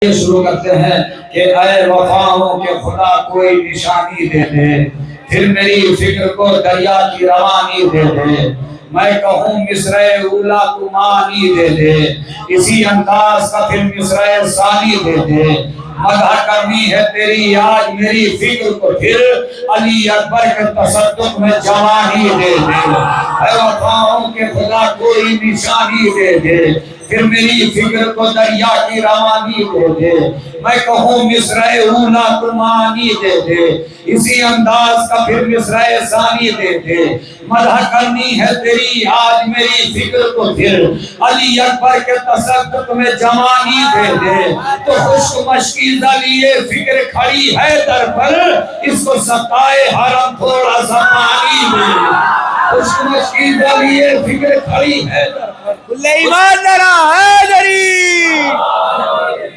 ये शुरू करते हैं कि ऐ वफाओं के खुदा कोई निशानी दे दे, फिर मेरी फिक्र को दरिया की रवानी दे दे। मैं कहूँ मिस्रे उला तुमानी दे दे, इसी अंदाज का फिर मिस्रे सानी दे दे। मदह करनी है तेरी आज मेरी फिक्र को, फिर अली अकबर के तसद्दुक में जवानी दे दे। ऐ वफाओं के खुदा कोई निशानी दे दे, फिर मेरी फिक्र को दरिया की रवानी दे दे। मैं कहूँ मिस्रे ऊना तुमानी दे दे, इसी अंदाज का फिर मिस्रे सानी दे दे। मदह करनी है तेरी आज मेरी फिक्र को, फिर अली अकबर के तसद्दुक में जवानी दे दे। तो खुश्क मशकीज़ा लिए फिक्र खड़ी है दर पर, इसको सताए हरम थोड़ा सा पानी दे। खुश्क मशकीज़ा लिए फिक्र खड़ी है दर पर,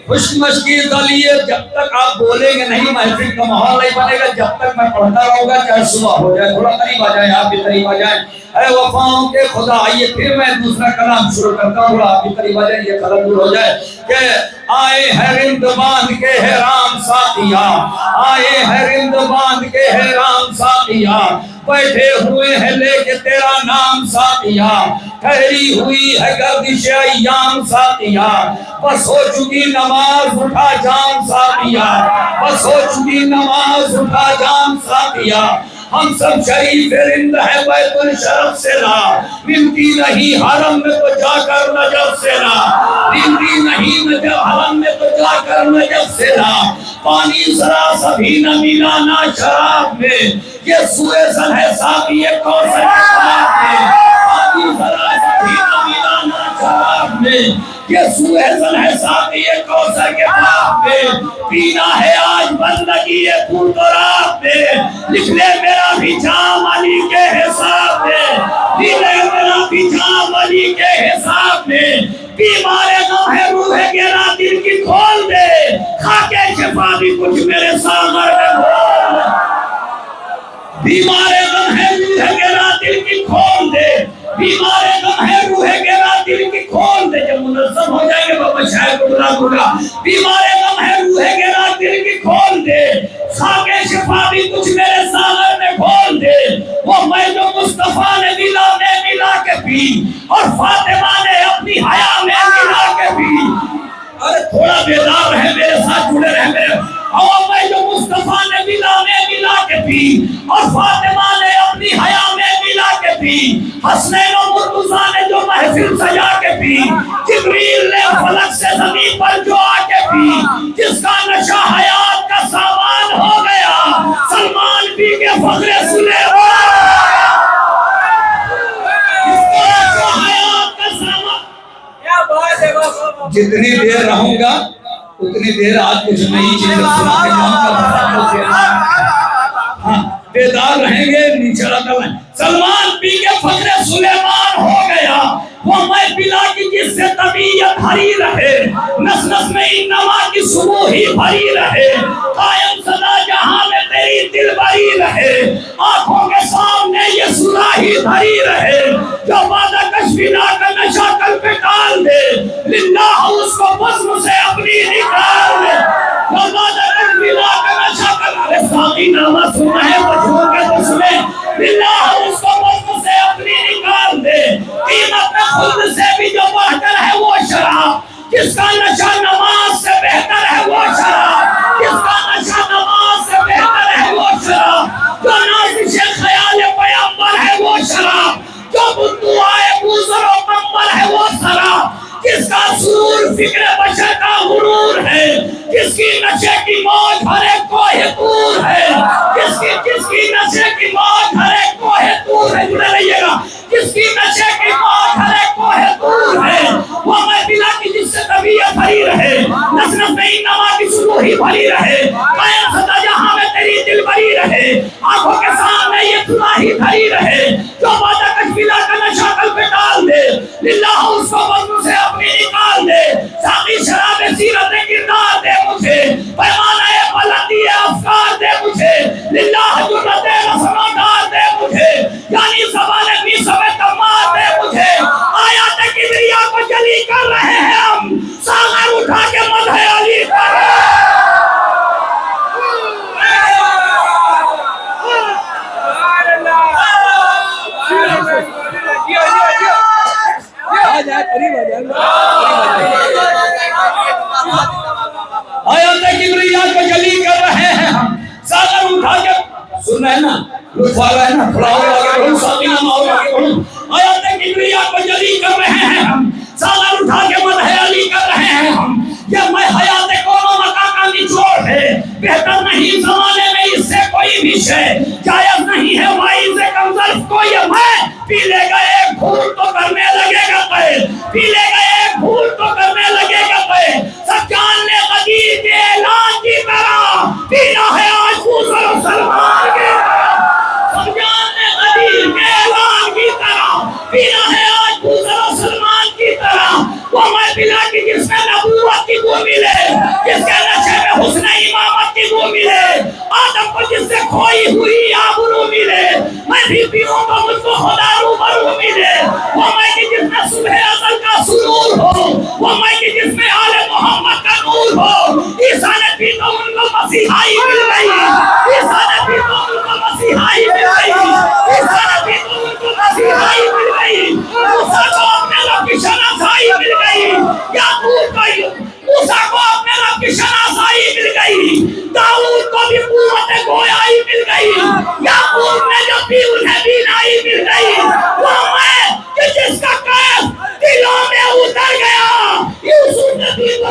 खुश्क मशकीज़ा लिए जब तक आप बोलेंगे नहीं महफिल का माहौल नहीं बनेगा। जब तक मैं पढ़ता रहूंगा चाहे सुबह हो जाए, थोड़ा करीब आ जाए, आप भी करीब आ जाए। ऐ वफाओं के खुदा, आइए फिर मैं दूसरा कलाम शुरू करता हूँ, आप भी करीब आ जाए, ये कलम दूर हो जाए। कि आए हैं रिंद बांध के है राम साथिया, आए हैं रिंद बांध के है राम साथिया, बैठे हुए हैं लेके तेरा नाम साथिया, ठहरी हुई है गर्दिश अय्याम साथिया, बस हो चुकी नमाज उठा जाम साथिया, बस हो चुकी नमाज उठा जाम साथिया। हम सब शरीफ रिंद है बैतुल शरफ से ना, मिलती नहीं हरम में तो जाकर नजफ से ना, मिलती नहीं नजफ हरम में तो जाकर नजफ से ना। पानी जरा सभी न मिला ना शराब में, ये सुएसन है साथी ये कौसर के पाप में। पानी जरा सभी न मिला ना शराब में, ये सुएसन है साथी ये कौसर के पाप में। पीना है आज बंदगी ये खून और आग में, लिख ले मेरा भी जाम अली के हिसाब में, लिख ले मेरा भी जाम अली के हिसाब में। बीमारे गम है रूह गिरा दिल की खोल दे, खाके शिफा भी कुछ मेरे सागर में घोल दे। बीमारे गम है रूह गिरा दिल की खोल दे, बीमारे गम है रूह गिरा दिल की खोल दे। जब मुनज़्ज़म हो जाएंगे बाबा शायद को बुला दूंगा। बीमारे गम है रूह गिरा दिल की खोल दे, खाके शिफा भी कुछ मेरे सागर में घोल दे। वो मैं जो मुस्तफा ने मिला के पी, और फातिमा ने अपनी हया में मिला के पी। अरे थोड़ा बेदार रहे, मेरे साथ जुड़े रहे मेरे। और मैं जो मुस्तफा ने मिला के पी, और फातिमा ने अपनी हया में मिला के पी। हसनैन और मुर्तज़ा ने जो महफिल सजा के पी, जिब्रील ने फलक से ज़मीन पर जो आके पी। जिसका नशा हयात का सामान हो गया, सलमान पी के फख्रे सुलेमान। जितनी देर रहूंगा उतनी देर आज कुछ नई चीजें सुनाते जाऊंगा। हाँ, बेदार रहेंगे नीचे सलमान पी के फख्रे सुलेमान हो गया। वो मैं पिला की जिससे तबीयत हरी रहे, नस नस में इन्नमा की सुबह ही भरी रहे। कायम सदा जहां में तेरी दिल भरी रहे, आंखों के सामने ये सुराही धरी रहे। जो वादा कश्मीरा का नशा कल पे डाल दे, लिल्लाह उसको बज़्म से अपनी निकाल दे। जो वादा कश्मीरा का नशा कल, अरे साकी नामा सुना है बच्चों के तो सुने। लिल्लाह उसको बज़्म से अपनी निकाल दे। कीमत में खुद से भी जो बढ़कर है वो शराब, जिसका नशा नमाज से बेहतर है वो शराब, जिसका नशा नमाज से बेहतर है वो शराब। जो नाज़िशे ख्याल पैगंबर है वो शराब, जो बुद्दुआए बुज़ुर्ग और पैगंबर है वो शराब। जिसका सुरूर फिक्र बशर का गुरूर है, जिसकी नशे की मौज हर एक को हेतूर है, जिसकी नशे की मौज हर एक को हेतूर है। जुड़े रहिएगा। जिसकी नशे की मौज हर एक को हेतूर है, वो मैं पिला की जिससे तबीयत भरी रहे, नस नस में इन्नमा की सुबह ही भरी रहे। कायम सदा जहां में तेरी दिल भरी रहे, आंखों के सामने ये सुराही धरी रहे। जो वादा कश्मीरा का नशा कल पे डाल दे, लिल्लाह उसको बज़्म से अपनी निकाल दे। साकी शराब सीरत किरदार दे मुझे, पैमाना बुलंदी अफ़कार दे मुझे। लिल्लाह जुर्रत रस्मदार दे मुझे, यानी ज़बान भी सबे तमार दे मुझे। आयात किबरिया को जली कर रहे हैं हम, सागर उठा के मदह अली सुना है ना, लुत्फ आ रहा है ना, थोड़ा और आगे बढ़ो, साथी नाम और आगे बढ़ो। आयत किबरिया को जली कर रहे हैं हम, साला उठा के मदह अली कर रहे हैं हम। ये मैं हयात कोनो मका का निचोड़ है, बेहतर नहीं जमाने में इससे कोई भी शय जायज नहीं है। वाई से कमजोर को ये मैं पी लेगा एक घूंट तो करने लगेगा तय, पी लेगा एक घूंट तो करने लगेगा तय। सज्जान ने गदीर के ऐलान की तरह पीना है आज खूसर सलमान के, सज्जान ने गदीर के ऐलान की तरह पीना है आज खूसर सलमान की तरह। वो मैं पिला की जिसमें नबूवत की बू मिले, जिसके नशे में हुस्न इमामत की बू मिले, आदम को जिससे खोई हुई आबरू मिले, मैं भी पीऊं तो मुझको खुदा रूबरू मिले। वो मैं की जिसमें सुबह अज़ल का सुरूर हो, वो मैं की जिसमें आले मोहम्मद का नूर हो। ईसा ने भी तो उनको मसीहाई मिल गई, ईसा ने भी तो उनको मसीहाई मिल गई, ईसा ने भी तो उनको मसीहाई मिल गई। मूसा को अपने रब की शनासाई मिल गई, याकूब को मूसा को अपने रब की शनासाई मिल गई, दाऊद को भी कुव्वत गोयाई मिल गई, याकूब ने जो भी उन्हें बीनाई मिल गई। वो मैं कि जिसका कैद दिलों में उतर गया, यूसुफ ने भी तो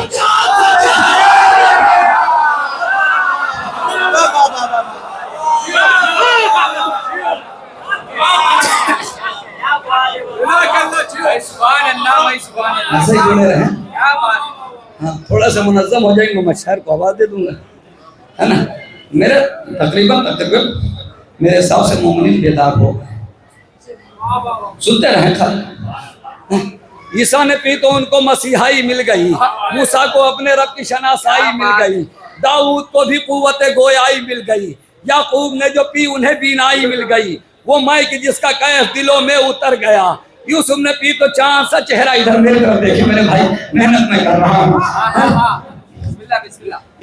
ऐसे ही जुड़े रहे। हाँ, थोड़ा सा मुनज़्ज़म हो जाएंगे, मैं शहर को आवाज दे दूंगा, है ना। मेरे तकरीबन मेरे हिसाब से मोमिन बेदार हो गए, सुनते रहे खाली। ईसा ने पी तो उनको मसीहाई मिल गई, मूसा को अपने रब की शनासाई मिल गई, दाऊद को भी कुव्वत गोयाई मिल गई, याकूब ने जो पी उन्हें बीनाई मिल गई। वो मैं कि जिसका कैफ दिलों में उतर गया, यूसुफ ने पी तो चांद सा चेहरा। इधर मेरी तरफ देखिए मेरे भाई, मेहनत मैं कर रहा हूँ।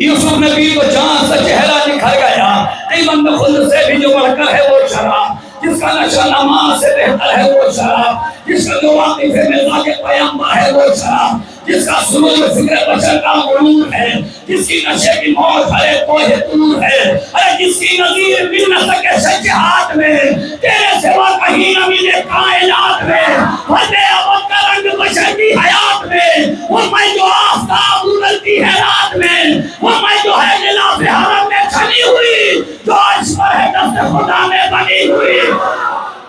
यूसुफ ने पी तो चांद सा चेहरा निखर गया। कई बंद खुद से भी जो बढ़कर है वो शराब, जिसका नशा नमाज से बेहतर है वो शराब, जिसका जो वाक़िफ़े मिर्ज़ा के पैगंबर है वो शराब, जिसका सुरूर फिक्र बशर का गुरूर है, जिसकी नशे की मौत भरे कोहे दूर है। अरे जिसकी नज़ीर मिल न सके सच्चे हाथ में, तेरे सिवा कहीं न मिले कायनात में। भले अवध का रंग बशर की हयात में, वो मैं जो आफ़ताब उगलती है रात में, वो मैं जो है गिलाफ़े हरम में खली हुई, जो अर्श पर है दस्त खुदा में बनी हुई,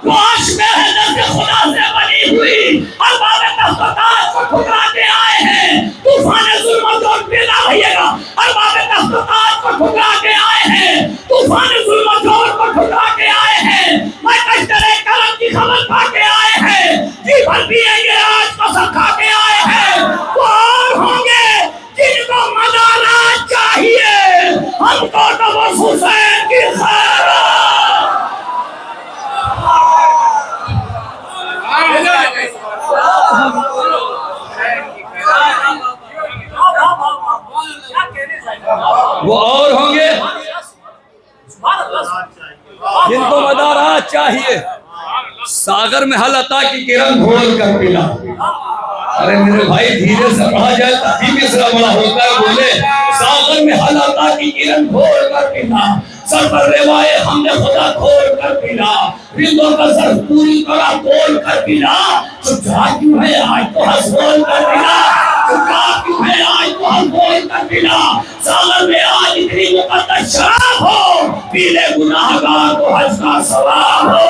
जो अर्श में है दस्त खुदा से बनी हुई। अरबाब तख्ताज को ठुकरा के आए हैं, तूफान जुल्म जोर पे ना रहिएगा। अरबाब तख्ताज को ठुकरा के आए हैं, तूफान जुल्म जोर को ठुकरा के आए हैं। मैं कश्तरे करम की खबर पा के आए हैं, जी भर पिएंगे आज को सब खा के आए हैं। वो और होंगे जिनको मदारात चाहिए, हमको तो बस हुसैन की खैर। वो और होंगे जिनको मदारात चाहिए, सागर में हलता की किरण घोल कर पिला। अरे मेरे भाई धीरे से पढ़ा जाए तभी मिसरा बड़ा होता है। बोले सागर में हलता की किरण घोल कर पिला, सर पर रेवाए हमने खुदा खोल कर पिला, रिंदों का सर पूरी तरह तोड़ कर पिला। चुपचा क्यों है आज तो हंस बोल कर पिला, चुपचा क्यों है आज तो हंस बोल कर पिला। सागर में आज इतनी मुकद्दस शराब हो, पीले गुनाहगार को हज का सवाब हो,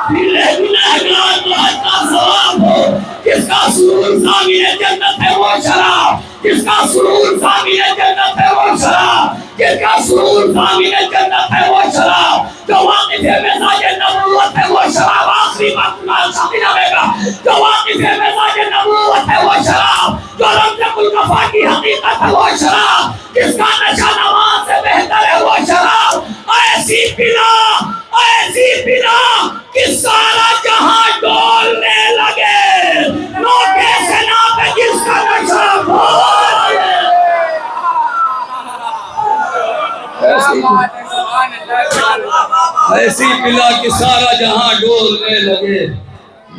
पीले गुनाहगार को हज का सवाब हो। जिसका सुरूर सामीने जन्नत है वो शराब, जिसका सुरूर सामीने जन्नत है वो शराब, जिसका सुरूर सामीने जन्नत है वो शराब, जो वाक़िफ़े मिज़ाज नबूवत है वो शराब। आखिरी बात तुम्हारे सामने आएगा, जो वाक़िफ़े मिज़ाज नबूवत है वो शराब, जो रमज़कुल कफ़ा की हकीकत है वो शराब, जिसका नशा नमाज से बेहतर है वो शराब। ऐसी पिला कि सारा जहां डोलने लगे, नोके से ना पे जिसका नशा भोल। ऐसी पिला कि सारा जहां डोलने लगे,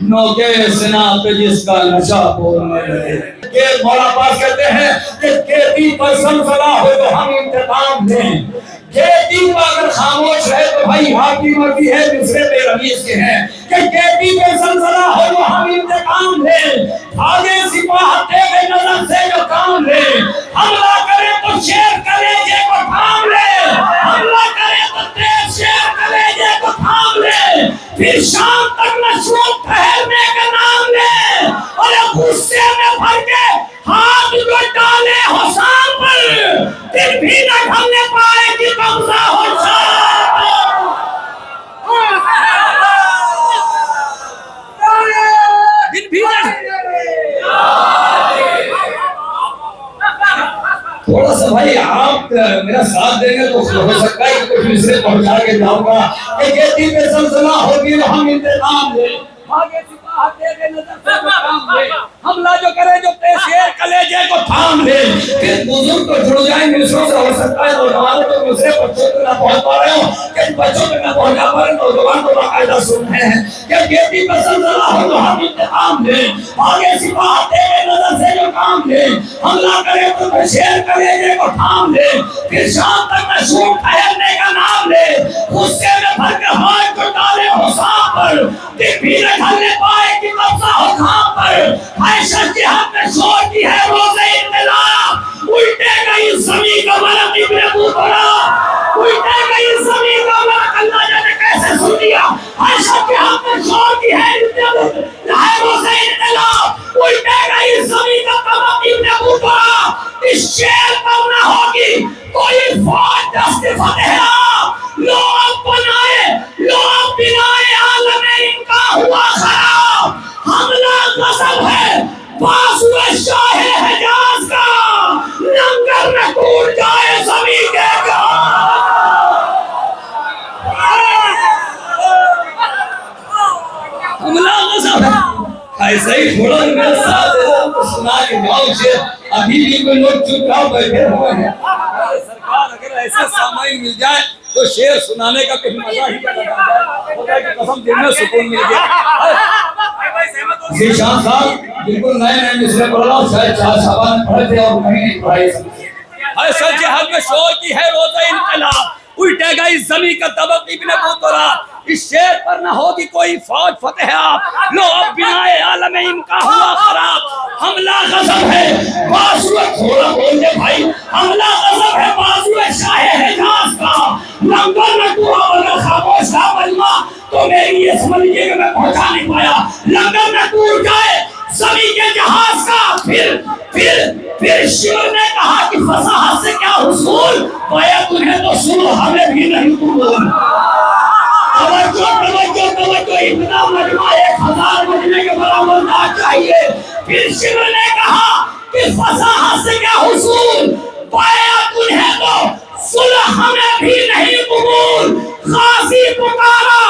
नौके सिना पे जिसका नशा बोलने लगे। के मौला पास कहते हैं कि खेती पर सलसला हो तो हम इंतकाम लें, केटी अगर खामोश है तो भाई आपकी मर्जी है, दूसरे पे रमीज के हैं कि केटी पे सलसला हो जो हम इंतकाम ले, आगे सिपाह तेरे नजर से जो काम ले, हमला करे तो शेर कलेजे को थाम ले, हमला करे तो तेज शेर कलेजे को थाम ले, फिर शाम तक नशो ठहरने का नाम ले, और गुस्से में भर के हाथ जो डाले हो शाम पर, फिर भी न ढलने पाए कि कब्जा हो दिन भी थोड़ा सा भाई आप मेरा साथ देंगे तो हो सकता है कि कुछ दूसरे पहुंचा के जाऊंगा कि खेती पे सलसला होगी तो हम इंतजाम ले, आगे सिपाह तेरे नजर से जो काम ले, हमला जो करे जो शेर कलेजे को थाम ले, फिर बुजुर्ग को जुड़ जाए मिसरों से, हो सकता है नौजवानों को दूसरे बच्चों तक ना पहुंच पा रहे हो कि बच्चों तक ना पहुंचा पा रहे, नौजवान को बाकायदा सुनते हैं कि खेती पे सलसला हो तो हम इंतजाम ले, आगे सिपाह तेरे नजर से जो काम ले, हमला करे तो शेर कलेजे को थाम ले, फिर शाम तक नशूर ठहरने का नाम ले, गुस्से में भर के हाथ को डाले हो सांप पर, भी न ढलने पाए कि कब्जा हो खाम पर, ऐशा के हाथ में शोर की है रोज़े इंतजार, उल्टे गई ज़मीन का मलक इब्ने बूतरा, उल्टे गई ज़मीन का मलक अल्लाह जाने कैसे सुन लिया, ऐशा के हाथ में शोर की है रोज़े इंतजार, उल्टे गई ज़मीन का मलक इब्ने बूतरा, इस शेर पर न होगी कोई फौज दस्ते फतेह, लोग बनाए लोग बिनाए आलम इनका हुआ खराब, हमला गजब है बाजुए शाहे हिजाज का, लंगर में टूट जाए ज़मीन के हमला गजब है। ऐसे ही थोड़ा मेरे साथ सुना के गाँव से अभी भी कोई लोग चुपचाप बैठे हुए हैं, सरकार अगर ऐसे सामाइन मिल जाए तो शेर सुनाने का कुछ मजा ही होगा कि कसम दिल में सुकून मिल गया। जीशान साहब बिल्कुल नए नए मिसरे पढ़ रहा हूँ, शायद 4 साल पढ़े थे और नहीं पढ़ाई। ऐसा जहाज में शोर की है रोज़ा इंकलाब, उल्टे गई ज़मीन का तबक इब्ने बूतरा, इस शेर पर न होगी कोई फौज फतेह आप, लो अब बिनाए आलम इनका हुआ खराब, हमला गजब है बाजुए, थोड़ा बोल दे भाई, हमला गजब है बाजुए शाहे हिजाज का, लंगर में टूटा अगर खामोश था मजमा तो मेरी ये समझ लीजिए कि मैं पहुंचा नहीं पाया, लंगर में टूट जाए ज़मीन के जहाज का, फिर शेर ने कहा कि फसाहत से क्या हुसूल, पाया तुम्हें तो सुनो हमें भी नहीं कबूल, तवज्जो इतना मजमा 1000 मजमे के बराबर ना चाहिए, फिर शेर ने कहा कि फसाहत से क्या हुसूल, पाया तुम्हें तो सुलह हमें भी नहीं कबूल, गाजी पुकारा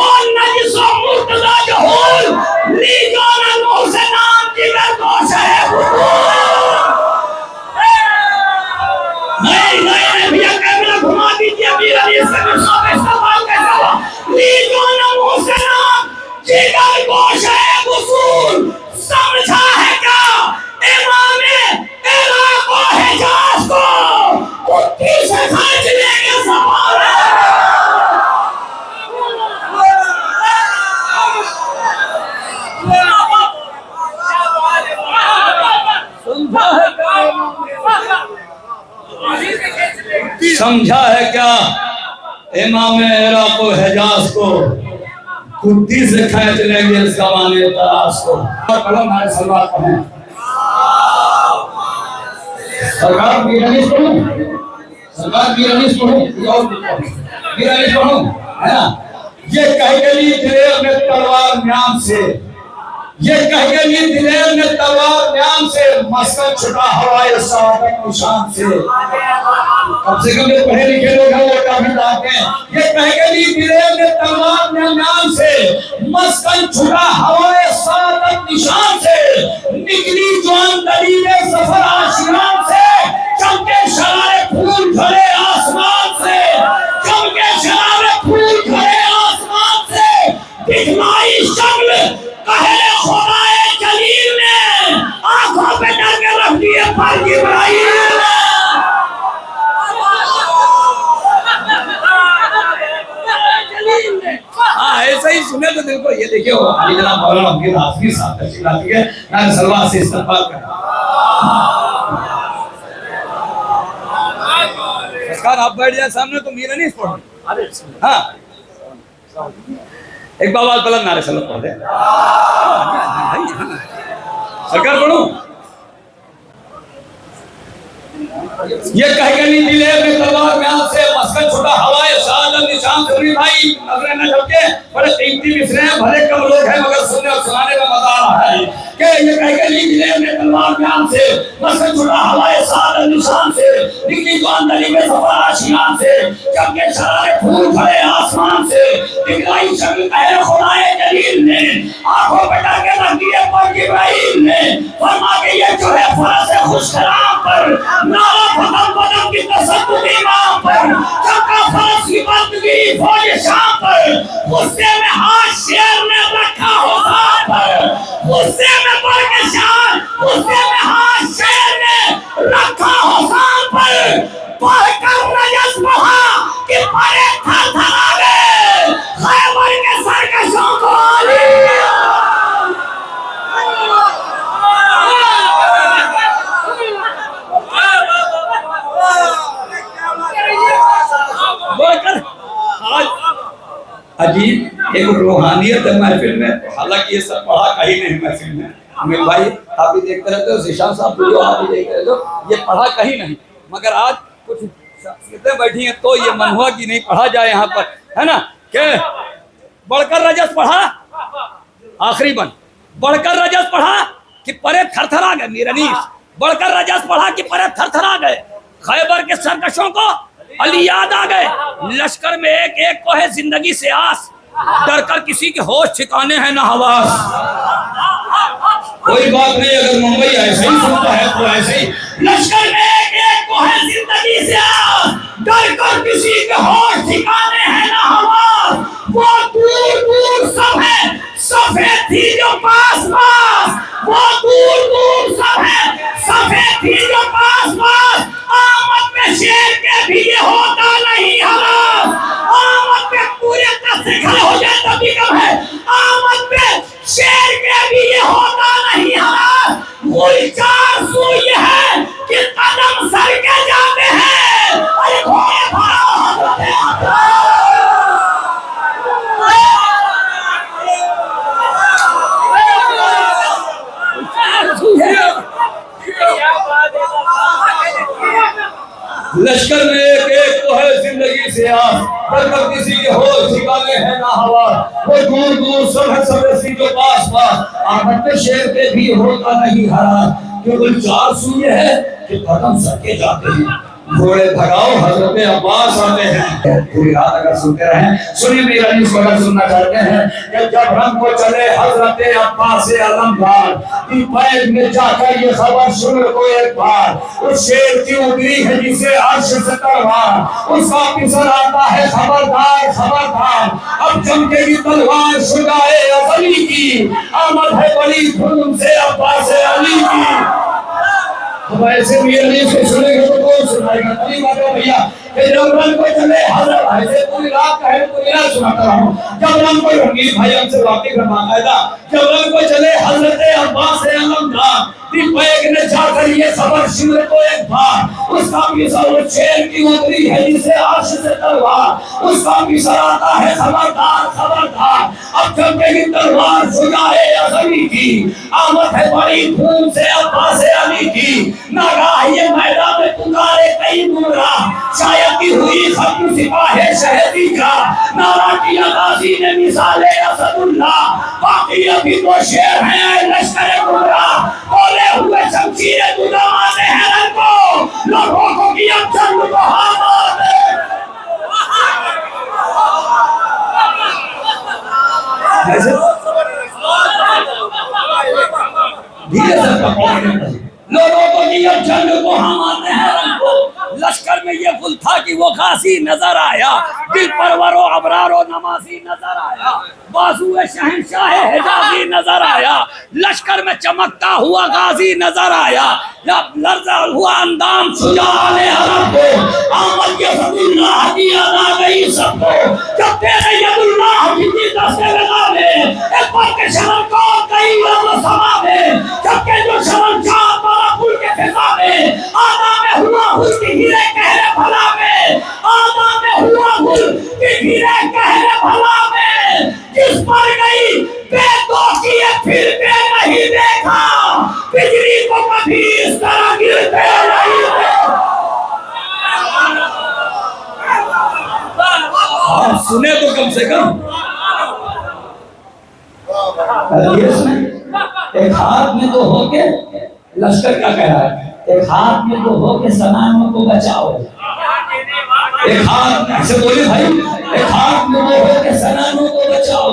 और नजिसो मुर्तजा जहूल, ली जाना मुँह से नाम जिगर दोष है नहीं भैया कैमरा घुमा दीजिए, मीर अली से इस्तेमाल कैसा हुआ, ली जाना मुँह से नाम जिगर दोष है वसूल, समझा है क्या इमामे इराक़ और हिजाज को कुत्ती से खर्च लेंगे सवाल समझा है क्या इमामे इराक़ और हिजाज को कुत्ती से खींच लेंगे ज़माने तराश को। कलम है सलवार पढ़ें, सरकार मीरानीस पढ़ूं, सरकार मीरानीस पढ़ूं, मीरानीस पढ़ूं, है ना, ये कह गई दिलेर ने तलवार म्यान से, ये कह गई दिलेर ने तलवार म्यान से, मस्कत छुटा हवाए सआदत निशान से, कम से कम जो पढ़े लिखे लोग हैं वो काफी लाभ हैं, ये कह गई दिलेर ने तलवार म्यान से, मस्कत छुटा हवाए सआदत निशान से, निकली जवान दलीले सफर आशियान से, चमके शरारे फूल झड़े आसमान से, चमके शरारे फूल झड़े आसमान से, दिखलाई शक्ल कहले खुदाए जलील ने, आंखों पे डर के रख दिए पर जिब्राइल ने। ये देखिए अली जनाब मौलाना अब्दुल हाफिज साहब तशरीफ लाती है, नारे सलवात से इस्तकबाल करें। सरकार आप बैठ जाए सामने तो मेरा नहीं पढ़ो। हाँ एक बार आवाज बुलंद नारे सलवात पढ़ दे। सरकार पढ़ो। ये कह के नहीं दिले में तलवार में हाथ से मस्कन छोटा हवाए शाद निशान से भाई नजरें न झपके, बड़े कीमती मिसरे हैं, भले कम लोग हैं मगर सुनने और सुनाने में मजा आ रहा है। के ये कह के नहीं दिले में तलवार में हाथ से मस्कन छोटा हवाए शाद निशान से, निकली तो अंदरी में सफर आशियां से, जब के शरारे फूल भरे आसमान से, दिखलाई शक्ल कहे खुदाए जलील ने, आंखों पे टाके रख दिए पर जिब्राइल ने, फरमा के ये जो है फरस खुशखराम पर नारा फतम बदम की तसद्दुक इमाम पर, चक्का फरस की बंदगी फौज शाम पर, गुस्से में हाथ शेर ने रखा होता पर, गुस्से में बढ़ के शान, गुस्से में हाथ शेर ने रखा होता पर, पढ़कर रजस बहा कि परे थरथरा गए खैबर के सरकशों को आली। अजीब एक रूहानियत है महफिल में, हालांकि ये सब पढ़ा कहीं नहीं महफिल में। अमीर भाई आप भी देखते रहते हो, ज़ीशान साहब वीडियो आप भी देखते रहते हो, ये पढ़ा कहीं नहीं, मगर आज कुछ शख्सियतें बैठी हैं तो ये मन हुआ कि नहीं पढ़ा जाए यहाँ पर, है ना। के बढ़कर रजस पढ़ा आखिरी बन, बढ़कर रजस पढ़ा कि परे थरथरा गए मीरनीस, बढ़कर रजस पढ़ा कि परे थरथरा गए खैबर के सरकशों को अली याद आ गए, लश्कर में एक एक को है जिंदगी से आस, डर कर किसी के होश ठिकाने हैं ना हवास। कोई बात नहीं, अगर मुंबई ऐसे ही सुनता है तो ऐसे ही, लश्कर में एक एक को है जिंदगी से आस, डर कर किसी के होश ठिकाने हैं ना हवास। वो दूर दूर सब है सफेद थी जो पास पास, वो दूर दूर सब है सफेद थी जो पास पास, आमद में शेर के भी ये होता नहीं हरास, आमद में पूरे से खड़े हो जाए तभी कम है, आमद में शेर के भी ये होता नहीं हरास। गुलजार सू ये है कि कदम सर के जाते हैं, अरे घोड़े भरा लश्कर में एक एक को है जिंदगी से आस, डर किसी के होश ठिकाने हैं ना हवा। वो दूर दूर सब है सब ऐसी जो पास पास, आमद में शेर पे भी होता नहीं हरा। केवल चार सूर्य है कि कदम सके जाते हैं, घोड़े भगाओ हजरत अब्बास आते हैं। पूरी रात अगर सुनते रहें, सुनिए मेरा न्यूज़ अगर सुनना चाहते हैं कि जब रंग को चले हजरत अब्बास अलमदार की पैर में जाकर ये खबर सुन लो एक बार, उस शेर की उगली है जिसे अर्श से तलवार, उसका पिसर आता है खबरदार खबरदार, अब चमकेगी तलवार शुजाए अजली की, आमद है बड़ी धूम से अब्बास अली की। अब ऐसे भी अली से सुनेंगे तो कौन सुनाएगा? अली बात है भैया, जब रंग को चले हजरत ऐसे पूरी रात का है पूरी रात सुनाता रहा हूँ। जब रंग को रंगीन भाई हमसे वाकिफ है बाकायदा, जब रंग को चले हजरत अब्बास अलमदार पैग ने जाकर ये खबर सुन को एक बार, उसका मिसर शेर की उतरी है जिसे अर्श से तलवार, उसका मिसर आता है खबरदार खबरदार, अब चमकेगी तलवार शुजाए अज़मी की, आमद है बड़ी धूम से अब्बास अली की। नागाह ये मैदान में पुकारे कई गुमराह, शायद की हुई खत्म सिपाहे शहीदी का, नारा किया गाजी ने मिसाले असदुल्लाह, बाकी अभी तो शेर हैं लश्कर गुमराह, बोले हुए शमशीरें दुदामाने हैं रंग को, लोगों को किया जंग को हामाद। धीरे से लोगों को किया जंग को हम आते हैं रंग को, लश्कर में ये फुल था कि वो गाजी नजर आया, दिल परवरो अबरारो नमाजी नजर आया, बाजुए शहंशाह हिजाजी नजर आया, लश्कर में चमकता हुआ गाजी नजर आया, जब लर्जा हुआ अंदाम शुजाने अरब को, आमद के यदुल्लाह की याद आ गई सबको, जब तेरे यदुल्लाह की दस्ते लगा ले के शरण को कई लोग समा में, जबकि जो शरण चाह मारा पुल के फिजा में, आधा में हुआ उसकी हीरे कहरे भला में, आधा में हुआ उसकी हीरे कहरे भला में, जिस पर गई बेदोषी फिर भी नहीं देखा, बिजली को कभी इस तरह गिरते नहीं देखा। आप सुने तो कम से कम एक हाथ में तो होके लश्कर क्या कह रहा है, एक हाथ में तो होके सनानों को बचाओ, एक हाथ ऐसे बोले भाई, एक हाथ में तो होके सनानों को बचाओ,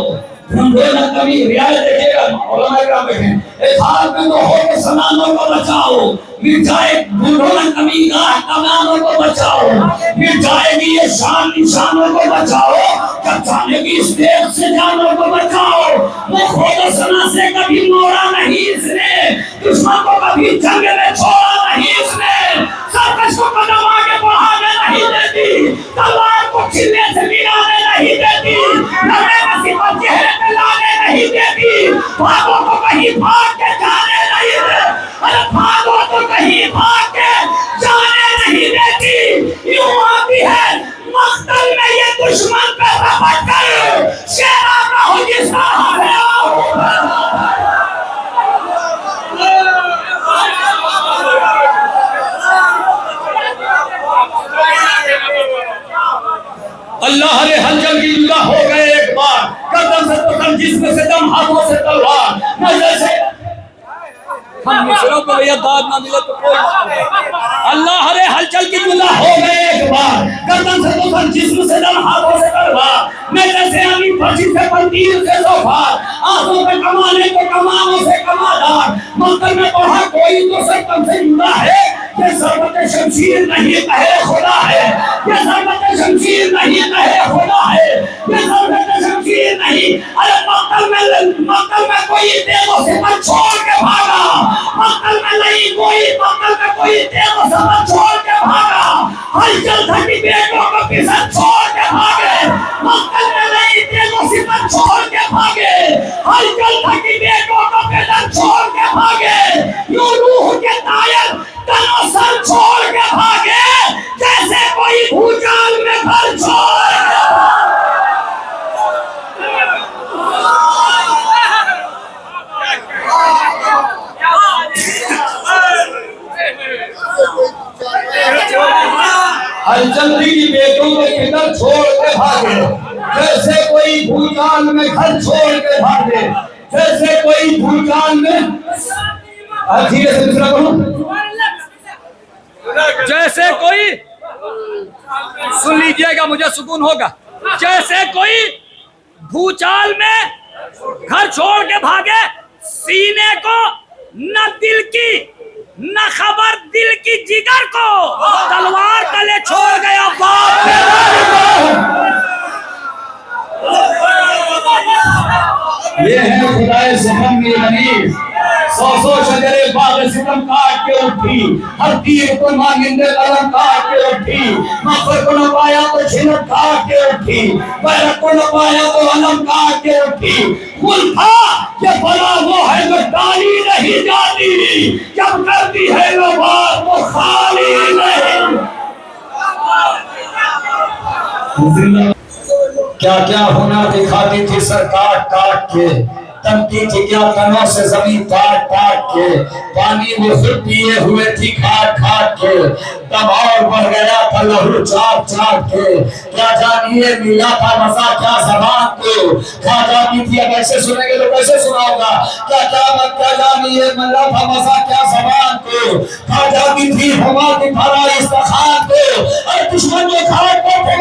ना कभी रियाज देखेगा उलमा क्या बैठे, एक हाथ में तो होके सनानों को बचाओ, मिट जाए बूढ़ों ना कभी गाह कमानों को बचाओ, मिट जाएगी ये शान निशानों को बचाओ, जब जानेगी इस देश से जानों को बचाओ, वो खुद सना से कभी मोड़ा नहीं इसने, दुश्मन को कभी जंग में छोड़ा नहीं इसने, सरकश को कदम आगे बढ़ाने नहीं देती, तलवार को छिलने से मिलाने नहीं देती, लड़े मसीह पर चेहरे पे लाने नहीं देती, भागो तो कहीं भाग के जाने नहीं दे, अरे भागो तो कहीं भाग के जाने नहीं देती, यूं आती है मक्तल में ये दुश्मन पे रपट कर, शेरा का हो जिस तरह है अल्लाह रे हलचल की जुदा हो गए एक बार, कदम से तो कदम, जिस्म से दम, हाथों से तलवार, नजर से हम मिसरों को भैया दाद ना मिले तो कोई अल्लाह रे हलचल की जुदा हो गए एक बार, कदम से तो कदम, जिस्म से दम, हाथों से तलवार, नजर से अमी, फर्जी से पंतीर से सोफार, आंखों पे कमाने को कमानों से कमादार, मंतर में पढ़ा कोई तो सरकम से जुदा है, ये सरबत शमशीर नहीं कहे खुदा है, ये सरबत शमशीर नहीं कहे खुदा है, ये सरबत शमशीर नहीं, अरे मक्तल में कोई तेगो से मत छोड़ के भागा, मक्तल में नहीं कोई, मक्तल में कोई तेगो से मत छोड़ के भागा, हलचल थकी बेटों को पिसर छोड़ के भागे, मक्तल में नहीं तेगो से मत छोड़ के भागे, हलचल थकी बेटों को पिसर छोड़ के भागे, यूं रूह के तायर तनो सर छोड़ के भागे, जैसे कोई भूचाल में घर छोड़ हलचल की बेटों को किधर छोड़ के भागे, जैसे कोई भूचाल में घर छोड़ के भागे, जैसे कोई भूचाल में, धीरे से दूसरा बोलो, जैसे कोई, सुन लीजिएगा मुझे सुकून होगा, जैसे कोई भूचाल में घर छोड़ के भागे, सीने को न दिल की न खबर दिल की जिगर को, तलवार तले छोड़ गया बाप। ये है खुदाए ज़ुल्म की हनीफ, सौ शजरे बाग सितम काट के उठी, हर तीर को मांगिंदे कलम काट के उठी, मफर को न पाया तो छिलक काट के उठी, बैरक को न पाया तो अलम काट के उठी, मुल्क ये बड़ा वो है जो डाली नहीं जाती, जब करती है वो बात वो खाली नहीं। क्या क्या होना दिखाती थी सरकार काट के, तमती थी क्या तनों से जमीन काट काट के, पानी वो खुद पिए हुए थी खाट खाट के, तब और बढ़ गया था लहू चाट चाट के, क्या जानिए मिला था मजा क्या जबान को, खा जाती थी, अब ऐसे सुनेंगे तो कैसे सुनाऊंगा, क्या जानिए मिला था मजा क्या जबान को, खा जाती थी हवा की भरा इस खान को, और दुश्मन के घाट पर थे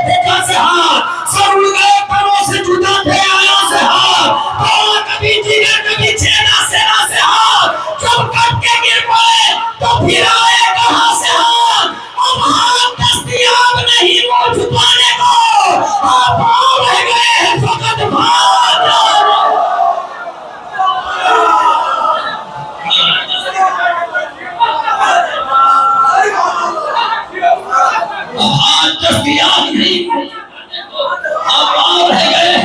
देखा से हाथ, सब उड़ गए परों से जुदा थे आया से हाथ, कभी जिगर कभी छेड़ा सेना से हाथ, जब कट के गिर पड़े तो फिर आए कहां से हाथ, अब हाथ दस्तयाब नहीं वो छुपाने को, आप रह गए हैं फकत भाग। अब हाथ दस्तयाब नहीं, अब रह गए,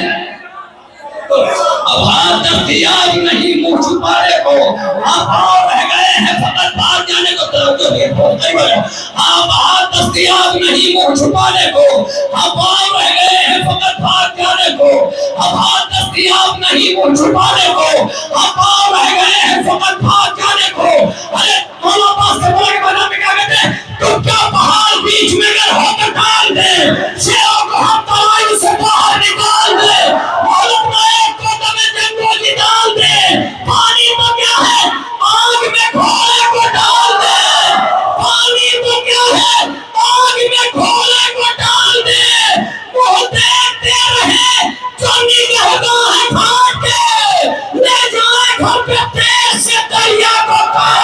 अब हाथ दस्तयाब नहीं मुंह छुपाने को, आप और रह गए हैं फकत बाहर जाने को। आप दस्तयाब नहीं मुंह छुपाने को, आप और रह गए हैं फकत बाहर जाने को। आप दस्तयाब नहीं मुंह छुपाने को, आप और रह गए हैं फकत बाहर जाने को। अरे मौला पास के बोले के बना में क्या कहते हैं, तुम क्या पहाड़ बीच में अगर होकर डाल दे, शेरों को हम तराई से बाहर निकाल दे, मालूम ना एक कोटा में जंगलों की डाल दे। पानी तो क्या है, आग में घोड़े को डाल दे। पानी तो क्या है, आग में घोड़े को डाल दे। वो देखते रहे जो निगहबान है घाट के, ले जाए घर पे तेज से दरिया को काट।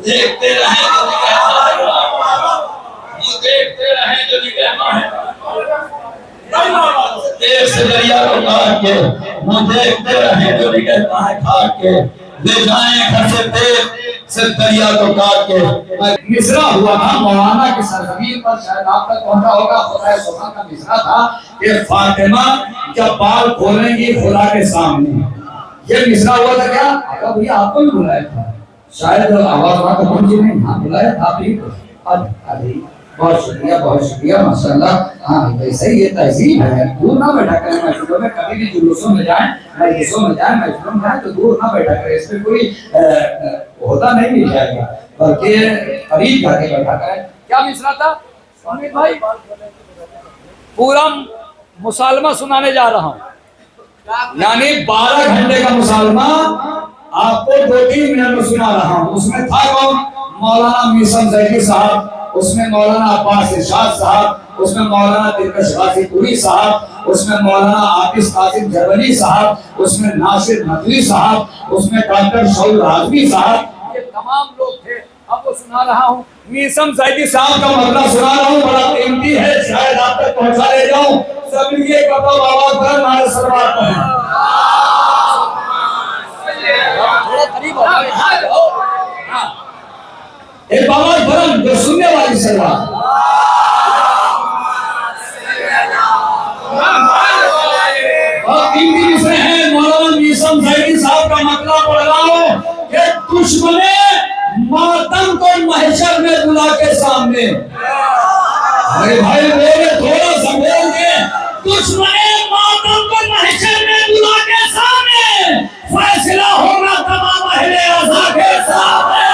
देखते रहे जो देखते रहे जो निगहबान है देश से दरिया को काट के, वो देखते रहे जो निगहबान है काट के, ले जाएं घर से देश से दरिया को काट के। मिसरा हुआ था मौलाना की सरजमीन पर, शायद आप तक पहुंचा होगा। खुदा सुभान का मिसरा था कि फातिमा जब बाल खोलेंगी खुदा के सामने, ये मिसरा हुआ था। क्या भैया आपको भी बुलाया था, शायद आवाज वहां तक पहुंची नहीं। हाँ बुलाया था आप ही। अरे बहुत शुक्रिया माशाल्लाह। हाँ वैसे ही ये तहजीब है, दूर ना बैठा करें महफिलों में, कभी भी जुलूसों में जाएं, महफिलों में जाएं तो दूर ना बैठा करें, इसमें कोई होता नहीं मिल जाएगा, बल्कि करीब जाके बैठा करें। क्या मिसरा था अमित भाई? पूरा मुसालमा सुनाने जा रहा हूँ, यानी 12 घंटे का मुसालमा आपको 2-3 मिनट में सुना रहा हूँ। उसमें था कौन? मौलाना मीसम जैदी साहब, उसमें मौलाना अब्बास इरशाद साहब, उसमें मौलाना दिलकश गाजीपुरी साहब, उसमें मौलाना आतिश कासिम जबली साहब, उसमें नासिर नदवी साहब, उसमें डॉक्टर शौल राजवी साहब, ये तमाम लोग थे। अब वो सुना रहा हूँ मीसम जैदी साहब का मतलब सुना रहा हूँ, बड़ा कीमती है, शायद आप तक पहुँचा ले जाऊँ। सब मिलिए कदम आवाज पर नारे सलवात पढ़ें। एक आवाज बुलंद जो सुनने वाली सलवात। और कीमती विषय है मौलाना मीसम जैदी साहब का मतलब पढ़ रहा हूँ कि दुश्मने मातम को महशर में बुला के सामने। अरे भाई बोले, थोड़ा सा बोल दे। दुश्मने मातम को महशर में बुला के सामने, फैसला होगा तमाम अहले अज़ा के सामने।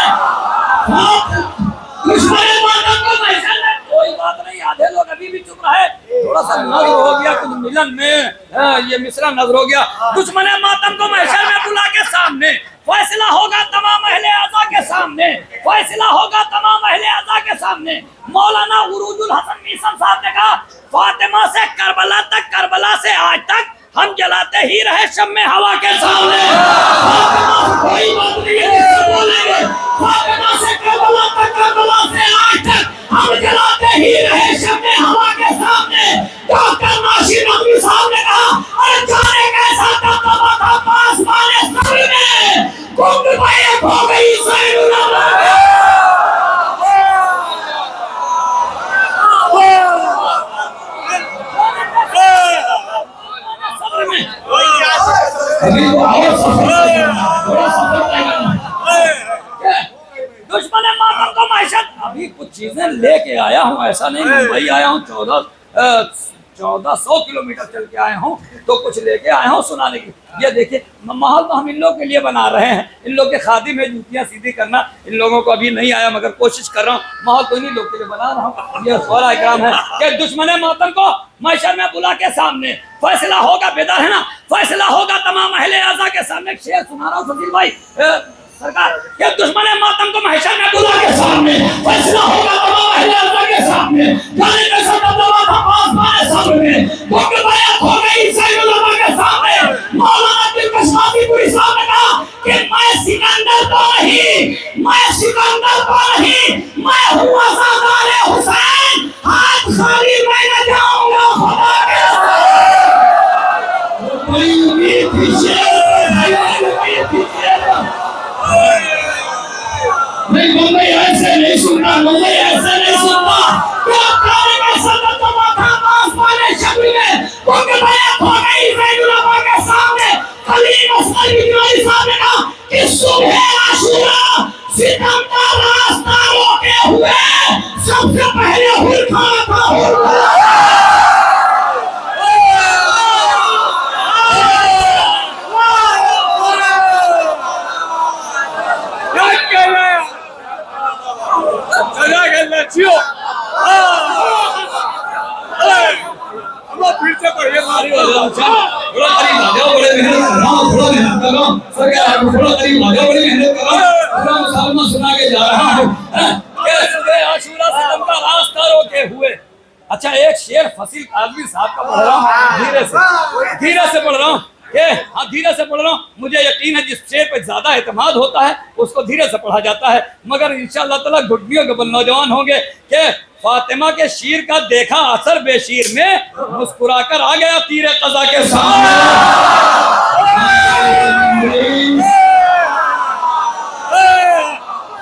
दुश्मने मातम को महशर में, कोई बात नहीं, आधे लोग अभी भी चुप रहे, थोड़ा सा नजर हो गया कुछ मिलन में, ये मिसरा नजर हो गया। दुश्मने मातम को महशर में बुला के सामने, फैसला होगा तमाम अहले अज़ा के सामने, फैसला होगा तमाम अहले अज़ा के सामने। मौलाना उरूजुल हसन मीसम साहब ने कहा, फातिमा से करबला तक, करबला से आज तक हम जलाते ही रहे शम्मे हवा के सामने। कोई बात नहीं है, बोलेंगे फातिमा से करबला तक, करबला से आज तक हम जलाते ही रहे शम्मे हवा के सामने। डॉक्टर नासिर नदवी साहब ने कहा, अरे जाने कैसा दबदबा था पास वाले सर में, गुंग बैक हो गई सैनुल्लाह। दुश्मन मातम को मैशत, अभी कुछ चीजें लेके आया हूँ, ऐसा नहीं मुंबई आया हूँ, 1400 किलोमीटर चल के आया हूँ, तो कुछ लेके आया हूँ सुनाने की। ये देखिए माहौल तो हम इन लोग के लिए बना रहे हैं, इन लोग के खादिम है, जूतियाँ सीधी करना इन लोगों को अभी नहीं आया, मगर कोशिश कर रहा हूँ, माहौल तो इन्हीं लोग के लिए बना रहा हूँ। ये सोरा इकराम है कि दुश्मन मातम को मैशर में बुला के सामने, फैसला होगा, बेदार है ना, फैसला होगा तमाम अहले अज़ा के सामने। शेर सुना रहा हूँ फजील भाई सरकार, ये दुश्मन मातम को महशर में बुला के सामने, फैसला होगा तमाम अहले अज़ा के सामने। जाने कैसा दबदबा था आसमान सामने, गुंग बैक हो गई सैनुल्लाह के सामने। मौलाना दिलकश गाजीपुरी साहब ने कहा कि मैं सिकंदर तो नहीं, मैं सिकंदर तो नहीं, मैं हूँ अज़ादारे हुसैन, हाथ खाली मैं न जाऊंगा खुदा के साथ। बड़ी उम्मीद थी सबसे पहले हुर खाना था। थोड़ा करीब आ जाओ, बड़े मेहनत कर रहा हूँ, थोड़ा मेहनत कर रहा हूँ, थोड़ा करीब आ जाओ, बड़ी मेहनत कर रहा हूँ, पूरा मुसलमान सुना के जा रहा हूँ। आशूरा सितम का रास्ता रोके हुए। अच्छा, एक शेर फसील काजमी साहब का पढ़ रहा हूँ, धीरे से पढ़ रहा हूँ, हाँ धीरे से पढ़ रहा हूँ। मुझे यकीन है जिस शेर पे ज्यादा एतमाद होता है उसको धीरे से पढ़ा जाता है, मगर इंशाअल्लाह ताला घुटनियों के बल नौजवान होंगे कि फातिमा के शीर का देखा असर बेशीर में मुस्कुराकर आ गया तीरे कज़ा के सामने।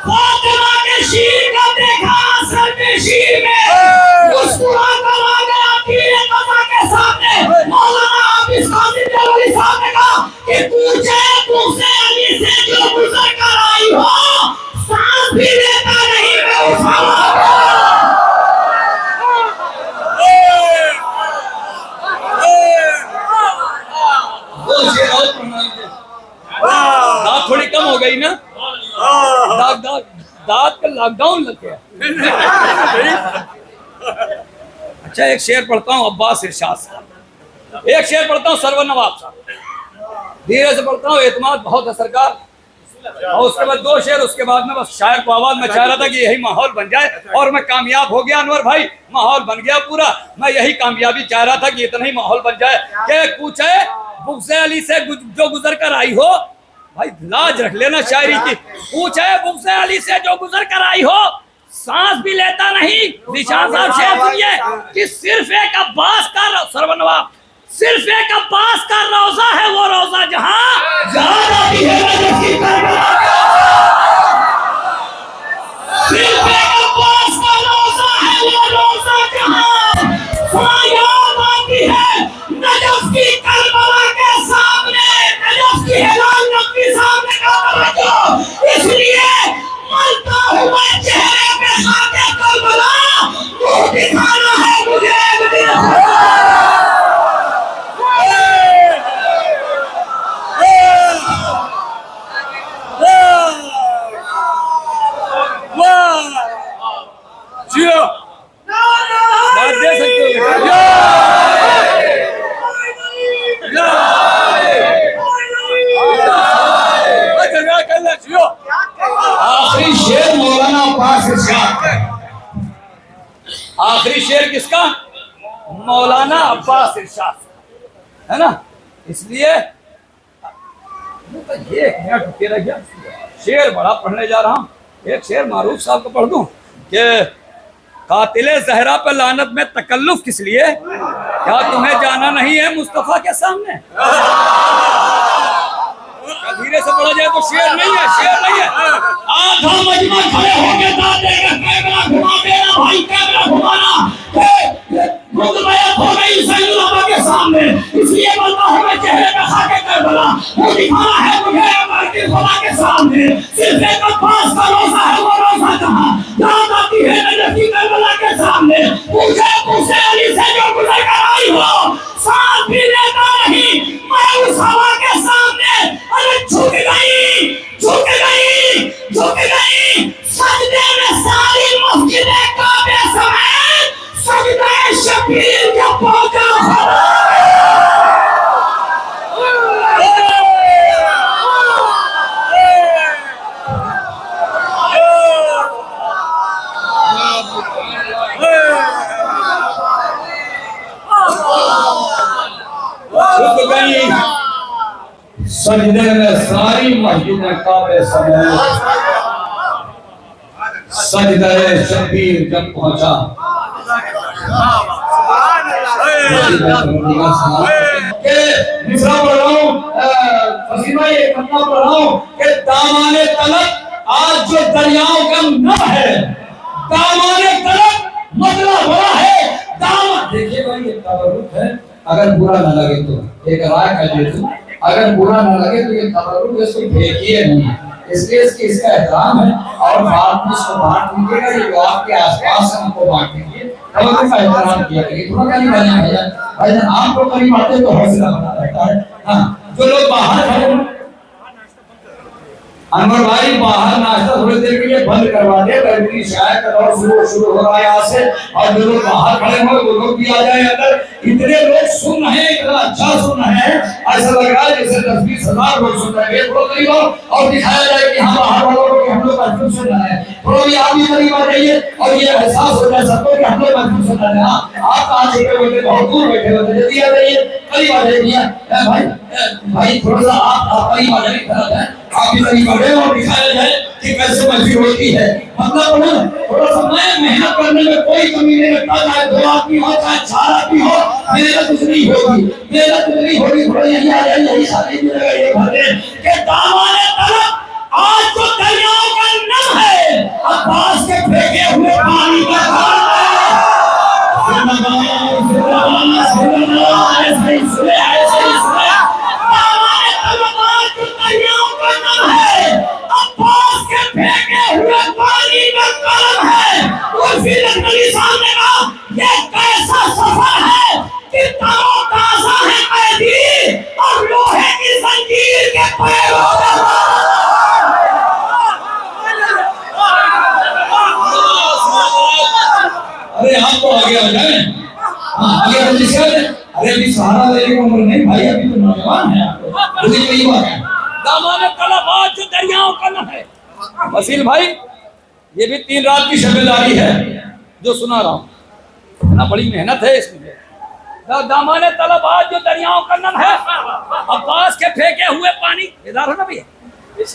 फातिमा के शीर का देखा असर बेशीर में मुस्कुराकर आ गया तीरे कज़ा के सामने। मौलाना हाफिज कासिम देलवी साहब ने कहा कि पूछे तुमसे अली से जो गुजर कर आई हो, सांस भी लेता नहीं मैं उस दांत थोड़ी कम हो गई ना, दांत का लॉकडाउन लग गया। अच्छा, एक शेर पढ़ता हूँ अब्बास इरशाद साहब, एक शेर पढ़ता हूँ सरवर नवाब साहब, धीरे से पढ़ता हूँ, एतमाद बहुत है सरकार। और उसके बाद दो शेर, उसके बाद में बस शायर को आवाज में चाह रहा था कि यही माहौल बन जाए, और मैं कामयाब हो गया अनवर भाई, माहौल बन गया पूरा। मैं यही कामयाबी चाह रहा था कि इतना ही माहौल बन जाए कि पूछे बुग़्ज़े अली से जो गुजर कर आई हो, भाई लाज रख लेना शायरी की, पूछे बुग़्ज़े अली से जो गुजर कर आई हो, सांस भी लेता नहीं। निशान साहब शेर सुनिए कि सिर्फ एक अब्बास का सरवर नवाब, सिर्फ एक अब्बास का रोजा है वो रोजा जहां जाती है नजफ की करबला। सिर्फ एक अब्बास का रोजा है वो रोजा जहां याद आती है नजफ की करबला के सामने, नजफ की हिलाल नबी सामने का तवज्जो। इसलिए मरता हुआ चेहरे पे खाके करबला मुंह दिखाना है मुझे। आखिरी शेर मौलाना अब्बास इरशाद, आखिरी शेर किसका? मौलाना अब्बास इरशाद, है ना। इसलिए ये एक मिनट रुके रह गया, शेर बड़ा पढ़ने जा रहा हूँ। एक शेर मारूफ साहब को पढ़ दूं कि कातिले ज़हरा पे लानत में तकल्लुफ किस लिए, क्या तुम्हें जाना नहीं है मुस्तफा के सामने। धीरे से पढ़ा जाए तो शेर नहीं है, शेर नहीं है। आधा मजमा खड़े होके दादे का कैमरा घुमा देना भाई, कैमरा घुमाना मुदमयत हो गई सैयदुल के सामने। इसलिए बोलता हूँ मैं चेहरे पे खाके करबला वो दिखाना है मुझे अमर खुदा के सामने। सिर्फ एक अब्बास का रोजा है वो रोजा जहां याद आती है नजफ की करबला के सामने। पूछे पूछे अली से जो गुजर कर आई हो, सांस भी लेता नहीं मैं उस हवा के सामने। अरे झुक गई झुक गई झुक गई सजदे में सारी मस्जिद काबे समेत, सजदे शबीर के पहुंचा। सजदे में सारी मस्जिद काबे समेत, सजदे शबीर जब पहुंचा। मिसरा पढ़ रहा हूँ, फसीमा ये पन्ना पढ़ रहा हूँ कि दामाने तलक आज जो दरियाओं का नब है, दामाने तलक मतलब बड़ा है दाम। देखिए भाई ये तबरुक है, अगर बुरा ना लगे तो एक राय कर दे तू, अगर बुरा ना लगे तो ये तबरुक इसको फेंकिए नहीं, इसलिए इसका एहतराम है। और बाद में इसको बांट दीजिएगा, ये जो आपके आसपास है उनको बांट दीजिए, और उसका एहतराम किया करिए। थोड़ा करीब आ जाए भाईजान, आपको करीब आते तो हौसला बना रहता है। हाँ, जो लोग बाहर खड़े, अनवर भाई बाहर नाश्ता थोड़ी देर के लिए बंद करवा दे, गर्मी शायद का दौर शुरू हो रहा है यहाँ से, और जो लोग बाहर खड़े हो वो लोग भी आ जाए अंदर। इतने लोग सुन रहे हैं, इतना अच्छा सुन रहे हैं, ऐसा लग रहा है जैसे 10-20 हजार लोग सुन रहे हैं। थोड़ा करीब और दिखाया जाए कि हम बाहर वालों को हम लोग महसूस सुन रहे हैं। थोड़ा भी आप भी करीब आ जाइए और ये एहसास हो जाए सबको कि हम लोग महसूस सुन रहे हैं। आप कहाँ छिपे हुए थे, बहुत दूर बैठे हुए थे, जल्दी आ जाइए, करीब आ जाइए भाई थोड़ा सा आप करीब आ जाइए, आप भी करीब आ गए और दिखाया जाए कि कैसे महफिल होती है। मतलब थोड़ा सा मैं मेहनत करने में कोई कमी नहीं रखता, चाहे 2 आदमी हो चाहे 4 आदमी हो, मेहनत उतनी होगी, मेहनत उतनी होगी। थोड़ा यही आ जाए, यही शादी की जगह ये भरे के दामाने तलब आज तो दरियाओं का नम है, अब्बास के फेंके हुए पानी का धार है। अरे आप तो आगे आ जाए, आगे अरे अभी सहारा लेने की उम्र नहीं भाई, अभी तो नौजवान है। दामाने तलब आज जो दरियाओं का नम है। वसील भाई ये भी 3 रात की शबेदारी है जो सुना रहा हूँ, इतना बड़ी मेहनत है इसमें। दामाने तलब आज जो दरियाओं का नम है, अब्बास के फेंके हुए पानी, इधर है ना भैया,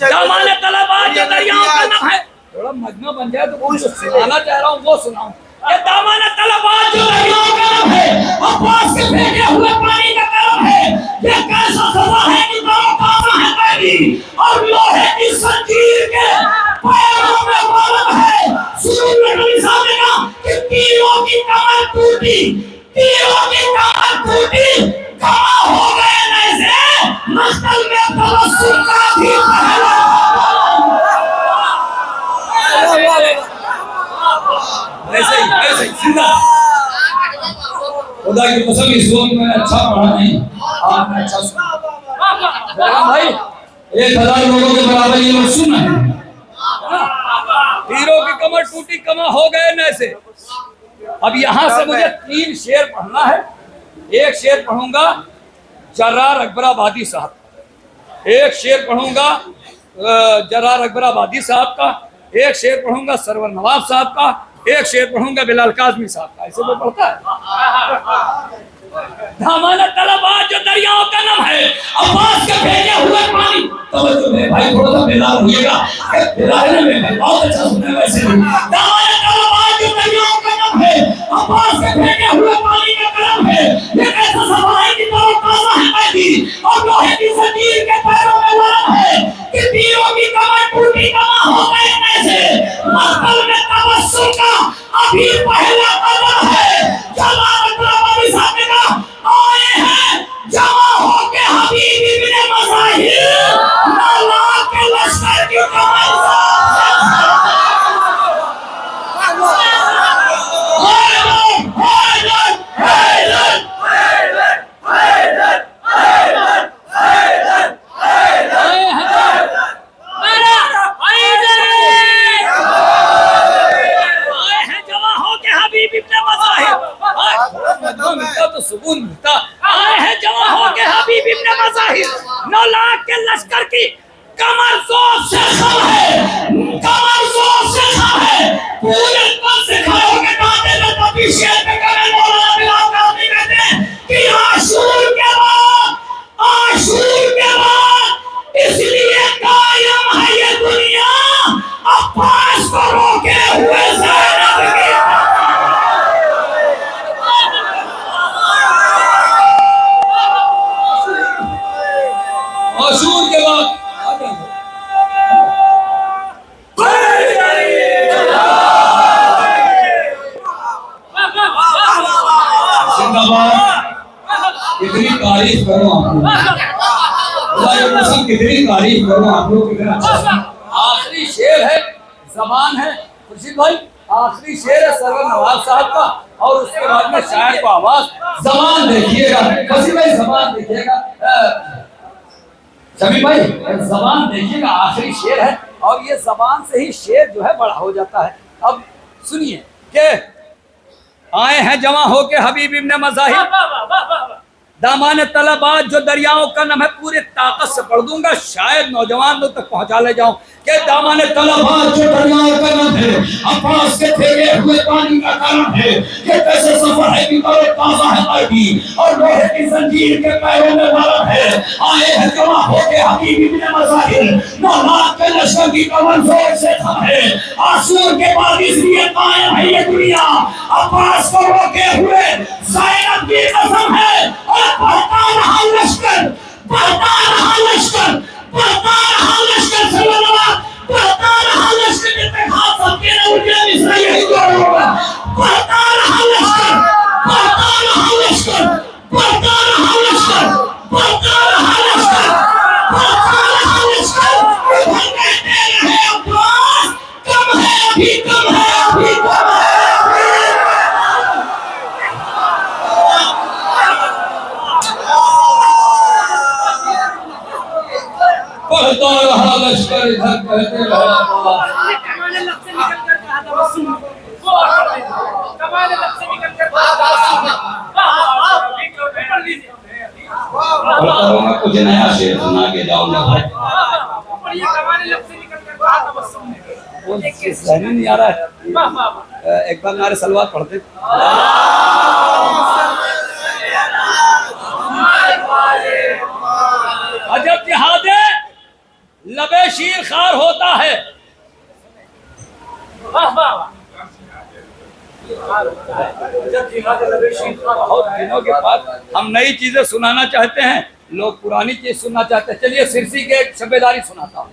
दामाने तलब आज जो दरियाओं का नम है। थोड़ा मजमा बन जाए तो कुछ सुनाना चाह रहा हूँ वो सुनाऊं। ये दामाने तलब आज जो दरियाओं का नम है, अब्बास के फेंके हुए पानी का करम है। ये कैसा सजा है कि दोनों कामा है पैदी और लोहे की जंजीर के पैरों में मालूम है। सुरूर में नबी साहब ने कहा कि तीरों की कमर टूटी, तीरों की कमर टूटी, कमा हो गए नैज़े, मस्तल में तबस्सुम का भी पहला। ऐसे ही सीधा खुदा की कसम इस वक्त में अच्छा पढ़ा नहीं, आपने अच्छा सुना भाई। 1000 लोगों के बराबर ये लोग सुन रहे हैं। तीरों की कमर टूटी, कमा हो गए नैसे। अब यहाँ से मुझे 3 शेर पढ़ना है। एक शेर पढ़ूंगा जर्रार अकबर आबादी साहब, एक शेर पढ़ूंगा जर्रार अकबर आबादी साहब का, एक शेर पढ़ूंगा सरवर नवाब साहब का, एक शेर पढ़ूंगा बिलाल काज़मी साहब का। ऐसे वो पढ़ता है। दामाने तलब आज जो दरियाओं का नम है, अब्बास के फेंके हुए पानी। तो भाई थोड़ा सा बेदार होइएगा, बेदार है ना, बहुत अच्छा सुना वैसे भी। दामाने तलब आज जो दरियाओं का नम है, अब्बास के फेंके हुए पानी का करम है। ये कैसा सफाई की तरह ताज़ा है पैदी और लोहे की जंजीर के पैरों में लाम है कि तीरों की कमर टूटी, कमा हो गए कैसे, मस्तल में तबस्सुम का अभी पहला कदम है। जलाल अकबर साहब ने कहा आए हैं जमा होके हबीब इब्ने मज़ाहिर, अल्लाह के लश्कर की कमर तो सुकून मिलता। आए हैं जवां होके हबीब इब्ने मज़ाहिर, 9 लाख के लश्कर की कमर जोर से खम है, कमर जोर से खम है। पूरे पल से खड़े होके गाते थे तभी शेर पे कमर मौलाना बिलाल काज़मी कहते हैं कि आशूर के बाद, आशूर के बाद इसलिए कायम है ये दुनिया अब्बास को रोके हुए ज़ैनब की। आशूर के बाद कितनी तारीफ करो आप लोग, कितनी तारीफ करो आप लोग। आखिरी शेर है जबान है खुर्शीद भाई, आखिरी शेर है सरवर नवाज साहब का, और उसके बाद में शायर को आवाज। जबान देखिएगा वसीम भाई, जबान देखिएगा शमी भाई, जबान देखिएगा आखिरी शेर है, और ये जबान से ही शेर जो है बड़ा हो जाता है। अब सुनिए कि आए हैं जवां होके हबीब इब्ने मज़ाहिब, दामाने तलबात जो दरियाओं का नाम है, पूरी ताकत से पढ़ दूंगा, शायद नौजवान लोग तक पहुंचा ले जाऊं कि दामाने तलबात जो दरियाओं का नाम है, अब्बास के फेंके हुए पानी का कारण है, कि कैसे सफर है कि करो ताजा है मर्दी, और लोहे की जंजीर के पैरों में मरम है। आए हैं जवां होके हबीब इब्ने मज़ाहिब, नौलाद के लश्कर की कमर जोर से थम है, आसूर के बाद इसलिए कायम है ये दुनिया, अब्बास को रोके हुए ज़ैनब की कसम है, और बढ़ता रहा लश्कर, बढ़ता रहा लश्कर, बढ़ता रहा लश्कर, बढ़ता रहा लश्कर, जितने हाथ सबके न उठे मिस्र यही जोड़ होगा, बढ़ता रहा लश्कर, बढ़ता रहा लश्कर, बढ़ता रहा लश्कर, बढ़ता रहा लश्कर, बढ़ता रहा लश्कर, कहते रहे अब्बास कम है अभी, कम है अभी, कम है। बढ़ता रहा लश्कर, इधर कहते रहे कमाने लफ्ज़ से निकल कर कहा था बस सुन, वो कमाने लफ्ज़ से निकल कर कहा था बस सुन, पढ़ लीजिए, कुछ नया शेर सुना के जाऊंगा भाई, पढ़िए, कमाने लफ्ज़ से निकल कर कहा था बस सुन, वो सहने नहीं आ रहा है, एक बार नारे सलवात पढ़ते। अजब जिहादे लबे शीर खार होता है, बहुत दिनों के बाद हम नई चीजें सुनाना चाहते हैं, लोग पुरानी चीज सुनना चाहते हैं। चलिए सिरसी के एक शबेदारी सुनाता हूँ,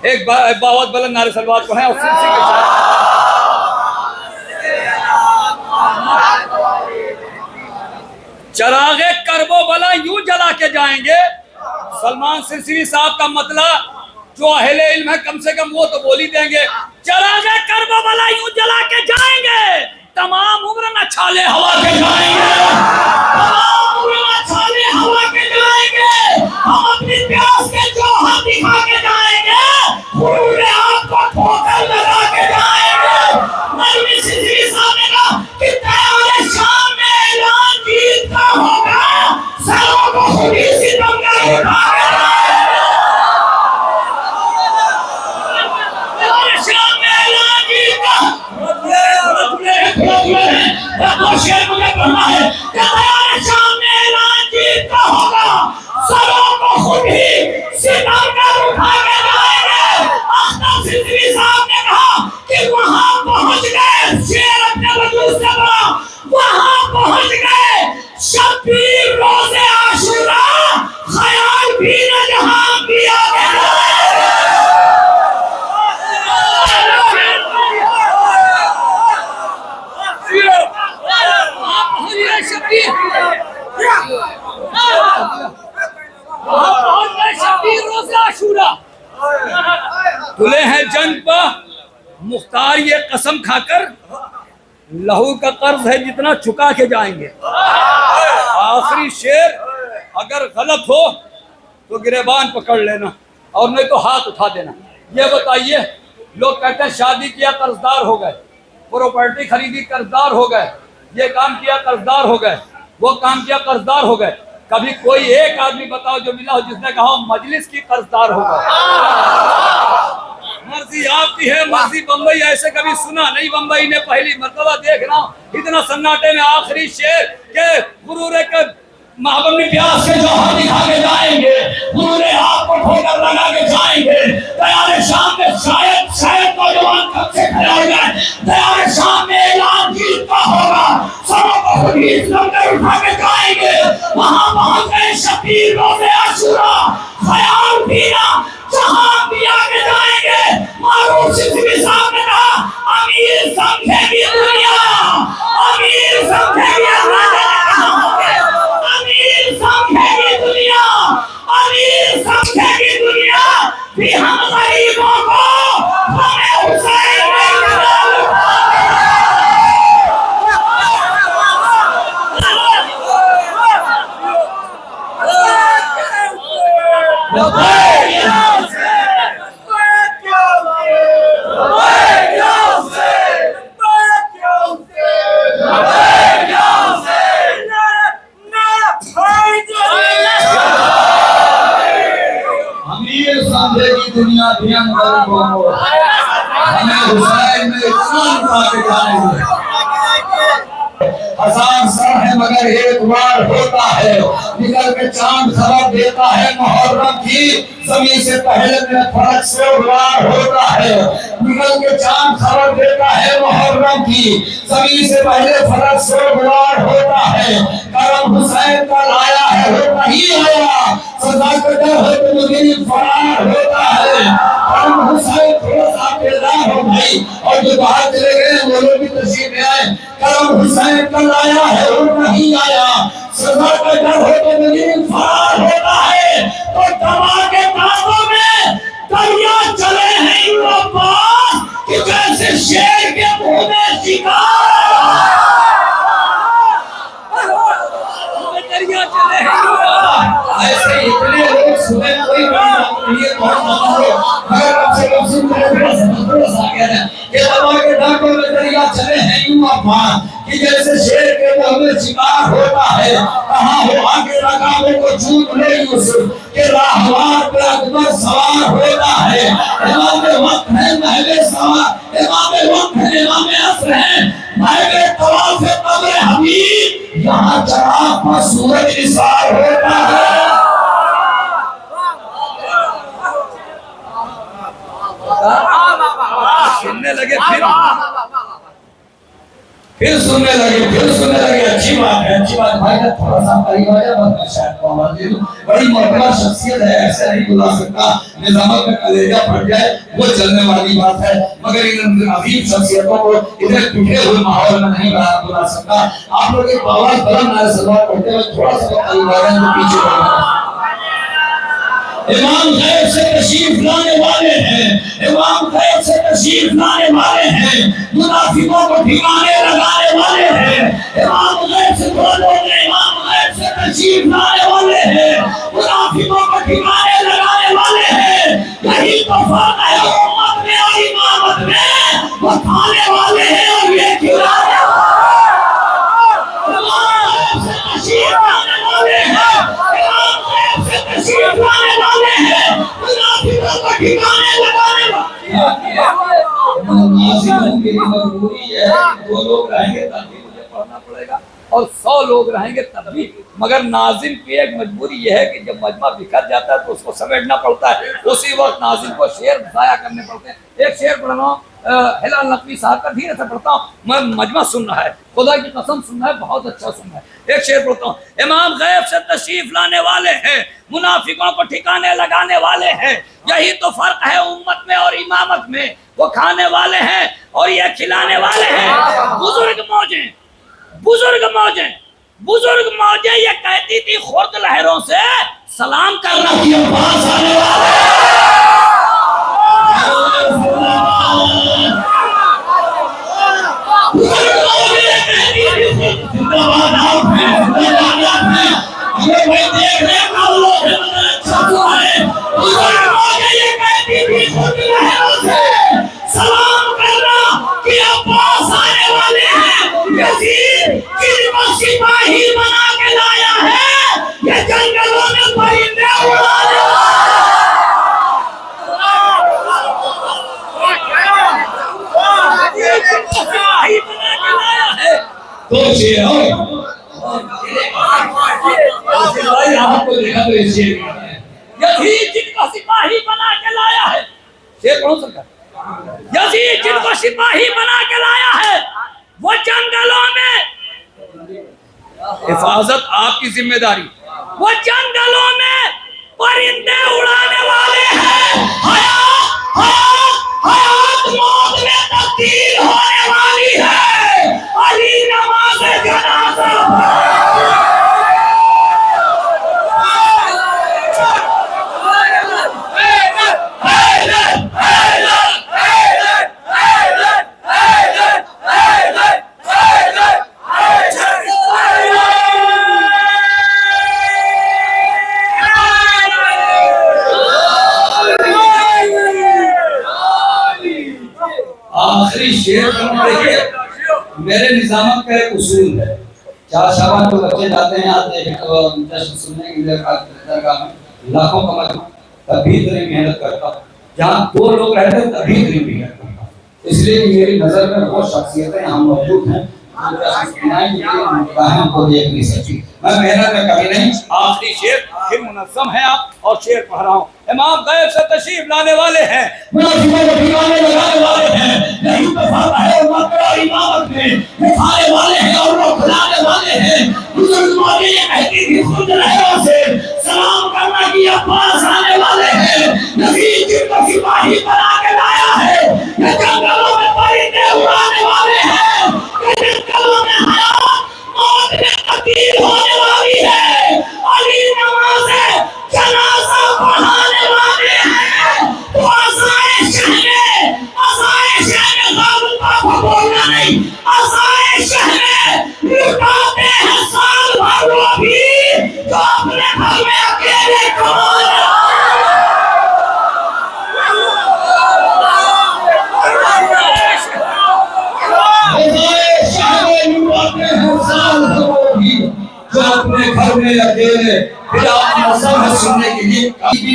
एक बहुत बुलंद नारे सलवात को है, और सिरसी के साथ चरागे करबो बला यूं जला के जाएंगे। सलमान सिरसी साहब का मतलब जो अहले इल्म है कम से कम वो तो बोल ही देंगे, चरागे करबो बला यूं जला के जाएंगे, तमाम उम्र न छाले हवा के जाएंगे, तमाम उम्र न छाले हवा के जाएंगे, हम अपनी प्यास के जौहर दिखा के जाएंगे, पूरे आपको ठोकर लगा के जाएंगे। नरमी सिरसी साहब ने कहा कि तैयार शाम में ऐलान जीत का होगा, सरों को खुदी सितमगर उठा के शेर मुझे पढ़ना है कि तैयार शाम में ऐलान जीत का होगा, सरों को खुद ही सितमगर उठा के जाएंगे। अख्तर सिद्दीकी साहब ने कहा कि वहां पहुंच गए, शेर अपने वजूद से बोला, वहां पहुंच गए शब्बीर रोज़े आशूरा, ख्याल भी न जहां किया गया। तुले हैं जंग पर मुख्तार ये कसम खाकर, लहू का कर्ज है जितना चुका के जाएंगे। आखिरी शेर अगर गलत हो तो गिरेबान पकड़ लेना, और नहीं तो हाथ उठा देना। ये बताइए, लोग कहते हैं शादी किया कर्जदार हो गए, प्रॉपर्टी खरीदी कर्जदार हो गए, ये काम किया कर्जदार हो गए, वो काम किया कर्जदार हो गए। कभी कोई एक आदमी बताओ जो मिला हो जिसने कहा मजलिस की कर्जदार हो गए। मर्जी आपकी है, मर्जी बम्बई, ऐसे कभी सुना नहीं, बम्बई ने पहली मर्तबा देख रहा हूं इतना सन्नाटे में आखिरी शेर के गुरूरे के महबूब प्यास के जौहर दिखा के जाएंगे, पूरे हाथ को ठोकर लगा के जाएंगे। तैयार शाम में शायद शायद नौजवान कब से खड़े हो जाए, तैयार शाम में ऐलान जीत का होगा, सबों को खुद ही इस्लाम में उठा के जाएंगे। वहां पहुंच गए शब्बीर रोज़े आशूरा, ख्याल भी ना जहां भी आके जाएंगे। मारूफ सिद्दीकी साहब ने कहा अमीर समझेगी दुनिया, अमीर समझेगी दुनिया, अमीर समझेगी दुनिया भी हम गरीबों को जंगल को हमें हुसैन में इतना लुटा के जाने दो। हजार सर है मगर एक बार होता है, निकल के चांद खबर देता है मुहर्रम की, जमीन से पहले में फर्क से बार होता है, निकल के चांद खबर देता है मुहर्रम की, जमीन से पहले फर्क से बार होता है। करम हुसैन का लाया है वो नहीं आया, सजा का डर है तो मुजरिम फरार होता है। करम हुसैन थोड़ा सा बेदार हो भाई, और जो बाहर चले गए वो लोग भी तशरीफ ले आए। करम हुसैन का लाया है वो नहीं आया, सजा का डर है तो मुजरिम फरार होता है। तो दबा के ताबों में दरिया चले हैं यूरोपास कि जैसे शेर के मुंह में शिकार, दरिया चले हैं। ऐसे इतने लोग सुने कोई बड़ी बात नहीं है, बहुत मालूम है, मगर कम से कम सुन थोड़ा सा गया है कि दबा के ताबों में दरिया चले हैं यूरोपास कि जैसे शेर के मुंह में शिकार होता है। कहाँ हो आगे रकाबों को चूक ले यूसुफ के राहवार पे अकबर सवार होता है। इमाम वक्त है महवे सवार, इमाम वक्त है इमाम असर है महवे तवाफ कब्र हबीब, यहाँ चराग पर सूरज निसार होता है। सुनने लगे फिर सुनने लगे। अच्छी बात है, अच्छी बात भाई का थोड़ा सा करीब आ जाए, शायद बड़ी मोहतरम शख्सियत है, ऐसे नहीं बुला सकता, निजामत में कलेजा फट जाए वो चलने वाली बात है, मगर इन अजीम शख्सियतों को इधर टूटे हुए माहौल में नहीं बुला सकता। आप लोग एक आवाज बुलंद आए सलवात पढ़ते हुए थोड़ा सा करीब आ जाए, पीछे बढ़ना। इमाम गैब से तशरीफ लाने वाले हैं, इमाम गैब से तशरीफ लाने वाले हैं, मुनाफिकों को ठिकाने लगाने वाले हैं। इमाम गैब से बोलो, इमाम गैब से तशरीफ लाने वाले हैं, मुनाफिकों को ठिकाने लगाने वाले हैं। यही तो फर्क है उम्मत में और इमामत में, वो खाने वाले हैं और ये खिलाने वाले हैं। इमाम गैब से तशरीफ लाने वाले हैं, इमाम गैब से तशरीफ लाने वाले हैं, मुनाफिकों को ठिकाने लगाने वाले हैं। नाज़िम की मजबूरी है, दो लोग रहेंगे तब भी मुझे पढ़ना पड़ेगा और 100 लोग रहेंगे तब भी, मगर नाज़िम की एक मजबूरी यह है कि जब मजमा बिखर जाता है तो उसको समेटना पड़ता है, उसी वक्त नाज़िम को शेर ज़ाया करने पड़ते हैं। एक शेर पढ़ रहा हूँ हिलाल नकवी साहब का, धीरे से पढ़ता हूँ, मैं मजमा सुन रहा है, खुदा की कसम सुन रहा है, बहुत अच्छा सुन रहा है। एक शेर पढ़ता हूँ। इमाम गैब से तशरीफ लाने वाले हैं, मुनाफिकों को ठिकाने लगाने वाले हैं। यही तो फर्क है उम्मत में और इमामत में, वो खाने वाले हैं और ये खिलाने वाले हैं। बुजुर्ग मौजें, बुजुर्ग मौजें, बुजुर्ग मौजें ये कहती थी खुर्द लहरों से सलाम करना कि अब्बास आने वाले। सलाम करना कि अब्बास आने वाले हैं। यजीद किनको सिपाही बना के लाया है, ये जंगलों में परिंदे उड़ाने सिपाही बना के लाया है। तो शेर आपको देखा तो ये शेर यजीद जिनको सिपाही बना के लाया है, शेर कौन सा? यजीद जिनको सिपाही बना के लाया है, वो जंगलों में हिफाजत आपकी जिम्मेदारी, वो जंगलों में परिंदे उड़ाने वाले हैं। हयात मौत में तब्दील होने वाली है। अली नमाज जनाजा आखिरी शेर देखिए, मेरे निजामत का एक उसूल है, 4 शाबान को बच्चे जाते हैं, आते हैं तो जश्न सुनने के लिए दरगाह में लाखों का मजमा, तब भी इतनी मेहनत करता हूँ जहाँ दो लोग रहते हैं तभी दिल बिगड़ता है। इसलिए कि मेरी नजर में वो शख्सियतें यहाँ मौजूद हैं को देख नहीं सकती। मैं मेहनत में कभी नहीं। आखिरी शेर फिर मुनज़्ज़म है आप और शेर पढ़ रहा हूँ। इमाम गैब से तशरीफ लाने वाले हैं, मुनाफिकों को ठिकाने लगाने वाले हैं, नहीं तो फरमा है मक्का इमामत में दिखाने वाले हैं और वो खिलाने वाले हैं। बुजुर्गों ने ये कहती थी खुद रहमों से सलाम करना कि अब्बास आने वाले हैं। नबी जिनको सिपाही बना के लाया है, ये जंगलों में परिंदे उड़ाने वाले हैं, ये जंगलों में हयात मौत में तब्दील होने वाली है। अली नमाज जनाजा पढ़ाने वाले हैं। तो आज़ाइश में ग़ालिबा को बोलना नहीं, आज़ाइश में लुटाते हैं साल भर वो भी जो अपने घर में अकेले कमाने जो अपने घर में अकेले। फिर आप मौसम है सुनने के लिए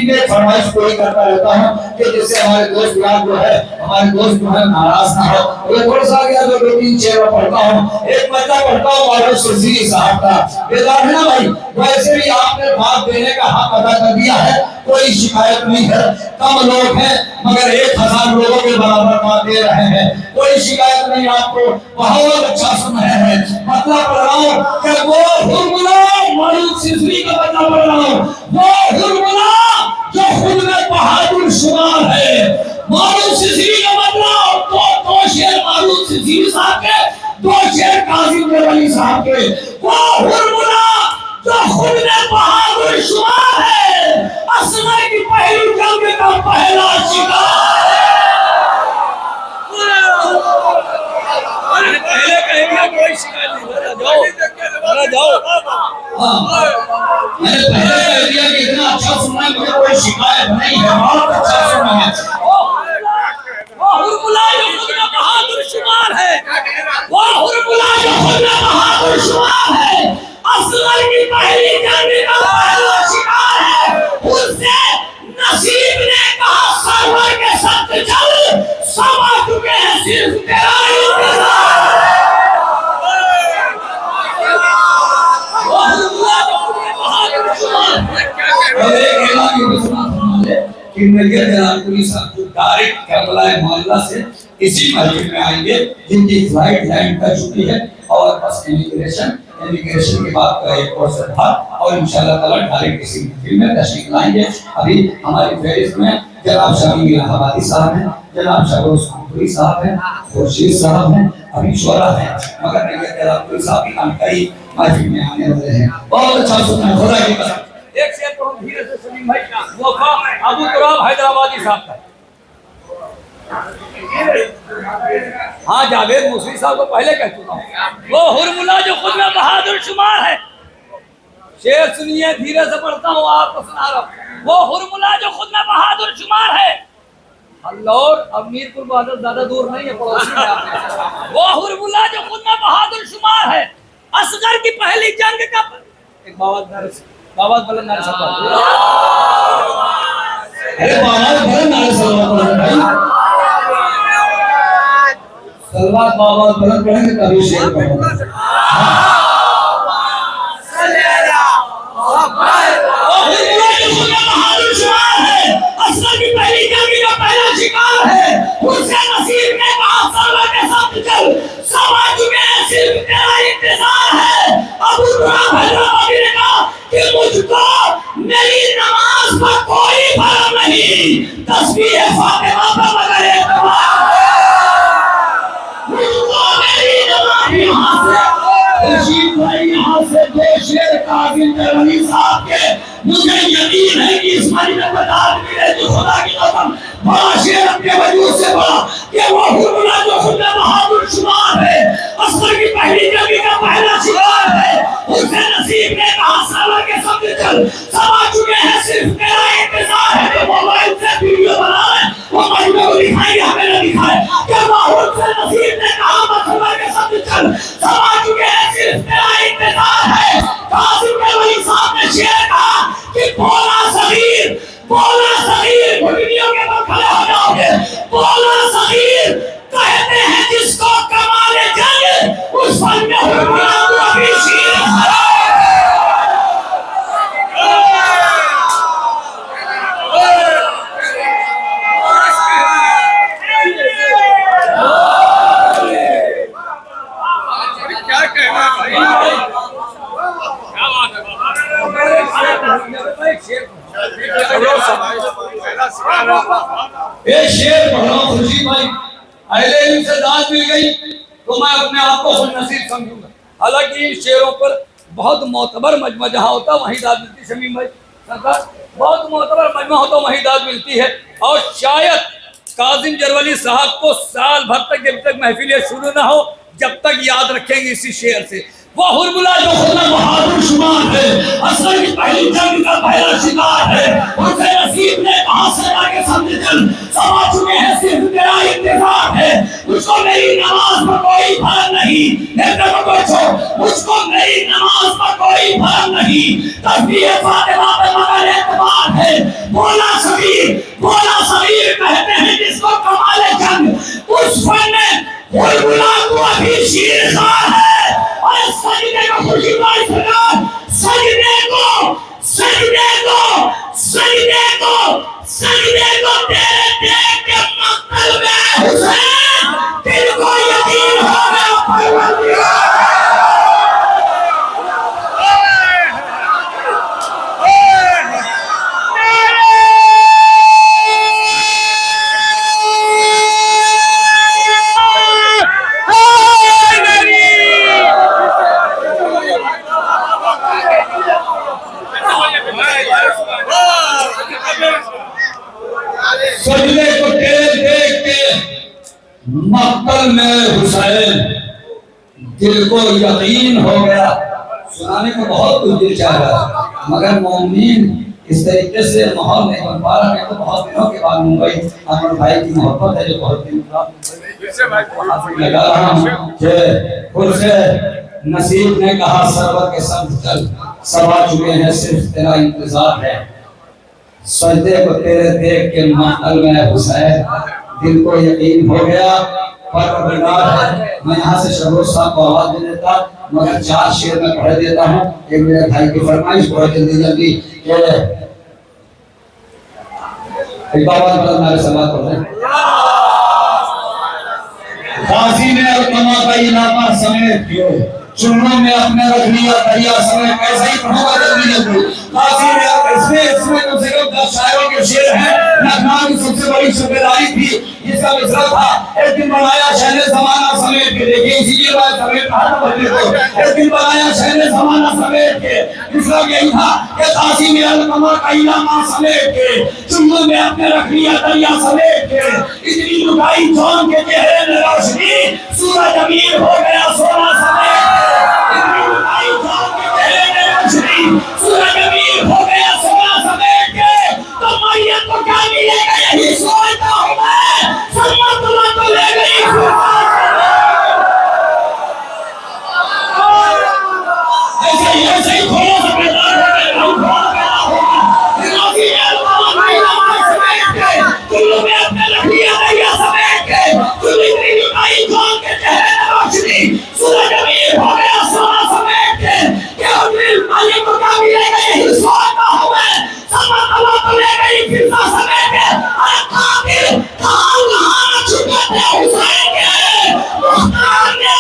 मैं फरमाइश कोई करता रहता हूँ कि जैसे हमारे दोस्त यार जो है, हमारे दोस्त जो है नाराज ना हो। ये थोड़ा सा गया जो 2-3 शेर पढ़ता हूँ। एक मसला पढ़ता हूँ मौलाना सुरजीरी साहब का, बेदार है ना भाई। वैसे भी आपने बात देने का हक अदा कर दिया है, कोई शिकायत नहीं है। कम लोग हैं मगर 1000 लोगों के बराबर बात दे रहे हैं, कोई शिकायत नहीं। आपको बहुत अच्छा सुन रहे हैं। मतलब पढ़ रहा हूँ कि वो हुर्मुला मौलूद सिजरी का मतलब पढ़ रहा हूँ, वो हुर्मुला जो खुद में बहादुर शुमार है। मौलूद सिजरी का मतलब दो शेर मौलूद सिजरी साहब के, 2 शेर कासिम वली साहब के। वो हुर्मुला जो खुद में बहादुर शुमार है, असगर की पहली जंग का पहला शिकार है। पहले कहेंगे कोई शिकायत नहीं, जाओ। मैंने पहले कह दिया कि इतना अच्छा सुना है, मुझे कोई शिकायत नहीं है, बहुत अच्छा सुना है। वो हुर्मुला जो खुद में बहादुर शुमार है, वो हुर्मुला जो खुद में बहादुर शुमार है, असगर की पहली जंग का पहला शिकार है। उससे नसीब ने कहा सरवर के साथ चल, सब आ चुके हैं, सिर्फ तेरा इंतजार है। कि मेजर जनाब पुलिस साहब जो डायरेक्ट करबला मोहल्ला से इसी महफिल में आएंगे, जिनकी फ्लाइट लैंड कर चुकी है और बस इमिग्रेशन के बाद एयरपोर्ट से बाहर और इंशाल्लाह ताला डायरेक्ट इसी महफिल में तशरीफ लाएंगे। अभी हमारी फेरिस्त में जनाब शमीम इलाहाबादी साहब हैं, जनाब शहरोज खानपुरी साहब हैं, खुर्शीद साहब हैं, अभी शोरा हैं, मगर मेजर जनाब पुलिस साहब की जानकारी महफिल में आने वाले हैं। बहुत अच्छा सुना है, खुदा की कसम। एक शेर पढ़ो धीरे से सलीम भाई का, वफा अबू तुराब हैदराबादी साहब का। हाँ जावेद मुसरी साहब को पहले कह चुका हूँ। वो हुर्मुला जो खुद में बहादुर शुमार है। शेर सुनिए, धीरे से पढ़ता हूँ, आपको सुना रहा हूँ। वो हुर्मुला जो खुद में बहादुर शुमार है। अल्लाह अब मीरपुर बहादुर ज्यादा दूर नहीं है, पड़ोसी में आपने। वो हुर्मुला जो खुद में बहादुर शुमार है, असगर की पहली जंग का एक बाबाद बुलंद नारे सब अरे बाबाद बुलंद नारे सलवात बाबाद बुलंद पढ़ेंगे तभी शेर पढ़ेंगे। बहादुर शुमार है, असगर की पहली जंग का पहला शिकार है। उससे नसीब ने कहा सरवर के साथ चल, सब आ चुके हैं, सिर्फ तेरा इंतजार है। अबू तुराब हैदराबादी ने कहा कि मुझको मेरी नमाज पर कोई फर्क नहीं, तस्बीह फातिमा पर मगर एतबार है। मुझको मेरी नमाज यहाँ से रशीद भाई यहाँ से 2 शेर कासिम वली साहब के, मुझे यकीन है कि इस मरी में बता मिले जो खुदा की कसम बड़ा शेर अपने वजूद से बड़ा कि वो हुर्मुला जो खुद में बहादुर शुमार है, असगर की पहली जंग का पहला शिकार है। उससे नसीब ने कहा सरवर के साथ चल, सब आ चुके हैं, सिर्फ तेरा इंतजार है। तो मोबाइल से वीडियो बना रहे हैं, वो मजमे को दिखाएंगे, हमें न दिखाए कि माहौल से नसीब ने कहा सरवर के साथ चल, सब आ चुके हैं, सिर्फ तेरा इंतजार है। कासिम वली साहब ने शेर कहा कि बोला सगीर घुटनियों के बल खड़े क्या कहना भाई, क्या बात है ये शेर पढ़ रहा हूँ खुर्शीद भाई, अहले इल्म से दाद मिल गई तो मैं अपने आप को खुशनसीब समझूंगा। हालांकि इन शेरों पर बहुत मोतबर मजमा जहाँ होता वहीं दाद मिलती, शमीम भाई सरकार बहुत मोतबर मजमा होता वहीं दाद मिलती है। और शायद काजिम जरवली साहब को साल भर तक जब तक महफिल शुरू ना हो जब तक याद रखेंगे इसी शेर से। वो हुरमुला जो खुदा बहादुर शुमार है, असर की पहली जंग का पहला शिकार है, उसे नसीब ने कहां से आके समझ दिल समा चुके हैं, सिर्फ तेरा इंतजार है। मुझको मेरी नमाज पर कोई फर्क नहीं, मुझको मेरी नमाज पर कोई फर्क नहीं, तस्बीह फातिमा पे मगर एतबार है। बोला सबीर कहते हैं जिसको कमाल जंग, उस फन में हुरमुला को अभी शीरखार है। और सजदे को खुशी बात सरकार, सजदे को तेरे देख के मक्तल में हुसैन दिल को यकीन हो गया परवरदिगार। सजदे को तेरे देख के मक्तल में हुसैन दिल को यकीन हो गया। सुनाने को बहुत कुछ दिल चाह रहा मगर मोमिन इस तरीके से माहौल नहीं बन पा रहा। मैं तो बहुत दिनों के बाद मुंबई अमर भाई की मोहब्बत है जो बहुत दिन लगा रहा हूँ। उससे नसीब ने कहा सरवर के संग चल, सब आ चुके हैं सिर्फ तेरा इंतजार है। सजदे को तेरे देख के महल में हुसैन दिल को यकीन हो गया परवरदिगार है। मैं यहाँ से शहरोज साहब को आवाज दे देता मगर 4 शेर में पढ़ देता हूँ। एक मेरे भाई की फरमाइश बहुत जल्दी एक आवाज मेरे सलाह पढ़ गाजी ने अलकमा का इलाका समेत कियो, चुनों में अपने रख लिया दरिया समेत। कैसा ही पढ़ूंगा जल्दी गाजी ने इसमें कम से कम 10 शायरों के शेर हैं। लखनऊ की सबसे बड़ी सूबेदारी थी जिसका मिसरा था एक दिन बनाया शहर जमाना समेट के। देखिए इसीलिए बात समेट कहा बंदे को, एक दिन बनाया शहर जमाना समेट के। मिसरा यही था कि गाजी ने अलकमा का इलाका समेट के, चुनों में अपने रख लिया दरिया समेट के। इतनी लुकाई जौन के चेहरे में रोशनी, सूरज अमीर हो गया सोना समेट के। इतनी लुकाई जौन के चेहरे में रोशनी, सूरज अमीर हो गया सोना समेट के। तो मैयत को क्या मिलेगा यही सोचता हूँ मैं, सम्मतुल्लाह तो ले गई ऐसे ही खोलो समेदार हो गए हम खोला होगा राजी समेट के। कुल्लू में अपने रख लिया दरिया समेट के। कुल्लू इतनी लुकाई जौन के चेहरे में रोशनी, सूरज अमीर हो गया सोना समेट के। क्या मालिक को क्या मिलेगा यही सोचता हूँ मैं, सम्मतुल्लाह तो ले गई फिजा समेट के। अरे काबिल कहाँ छुपे थे हुसैन के मुख्तार ने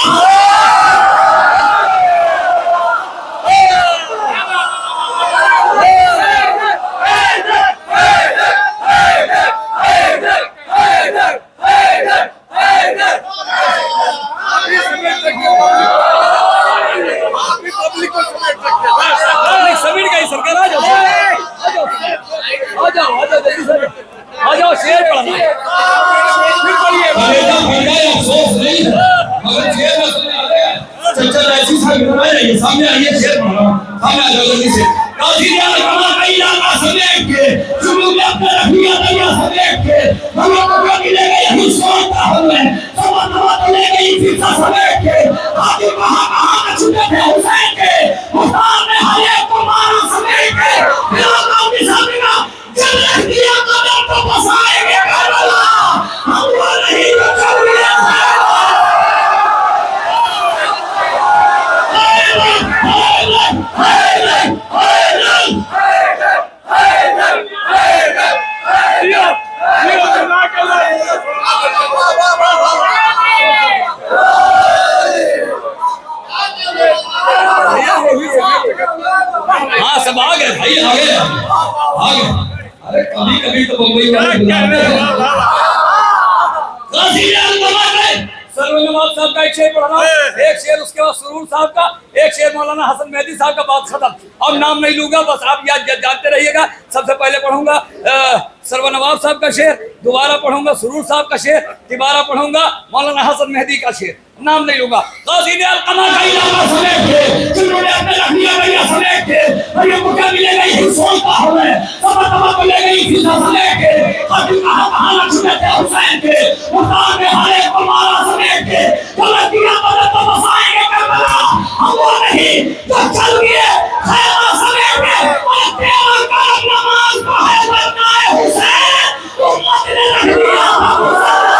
समीर का सरकार आ जाओ शेर पढ़ना है। अफसोस नहीं मगर शेर में सुन आ गया। चचा ऐसी सामने आइए शेर पढ़ रहा हूँ, सामने आ जाओ जल्दी से। गाजी ने अलकमा का इलाका समेट के, चुनू में अपने रख लिया दरिया समेट के। हमें तो क्या मिलेगा यही सोचता हूँ मैं, सम्मतुल्लाह तो ले गई फिजा समेट के। आगे कहाँ छुपे थे हुसैन के मुख्तार ने हर एक को मारा समेट के। फिर आका अपनी सामने का जब रख दिया कदम तो बसाएंगे करबला, हम वो नहीं तो चल गए भाई आगे आगे। अरे कभी कभी तो बम्बई वाले बुलाते हैं। सरवर नवाब साहब का एक शेर पढ़ना, एक शेर उसके बाद सुरूर साहब का, एक शेर मौलाना हसन मेहदी साहब का, बात खत्म। अब नाम नहीं लूंगा, बस आप याद जानते रहिएगा। सबसे पहले पढ़ूंगा सरवर नवाब साहब का शेर, दोबारा पढ़ूंगा सुरूर साहब का शेर, तिबारा पढ़ूंगा मौलाना हसन मेहदी का शेर। नाम नहीं लूंगा। गाजी ने अलकमा का इलाका समेट के, जिन्होंने अपने रखिया भैया समेट के, भैया को क्या मिलेगा यही सोचता हूँ मैं, सब तमा को ले गई फिजा समेट के, कभी कहाँ लक्ष्मण थे हुसैन के, उतार में हरे को मारा समेट के, गलतियां बदल तो बसाएंगे करबला, हम वो नहीं जो चल गए खैमा समेट के, और तेरा करम नमाज को है बनना है हुसैन, उम्मत ने रख दिया था हुसैन।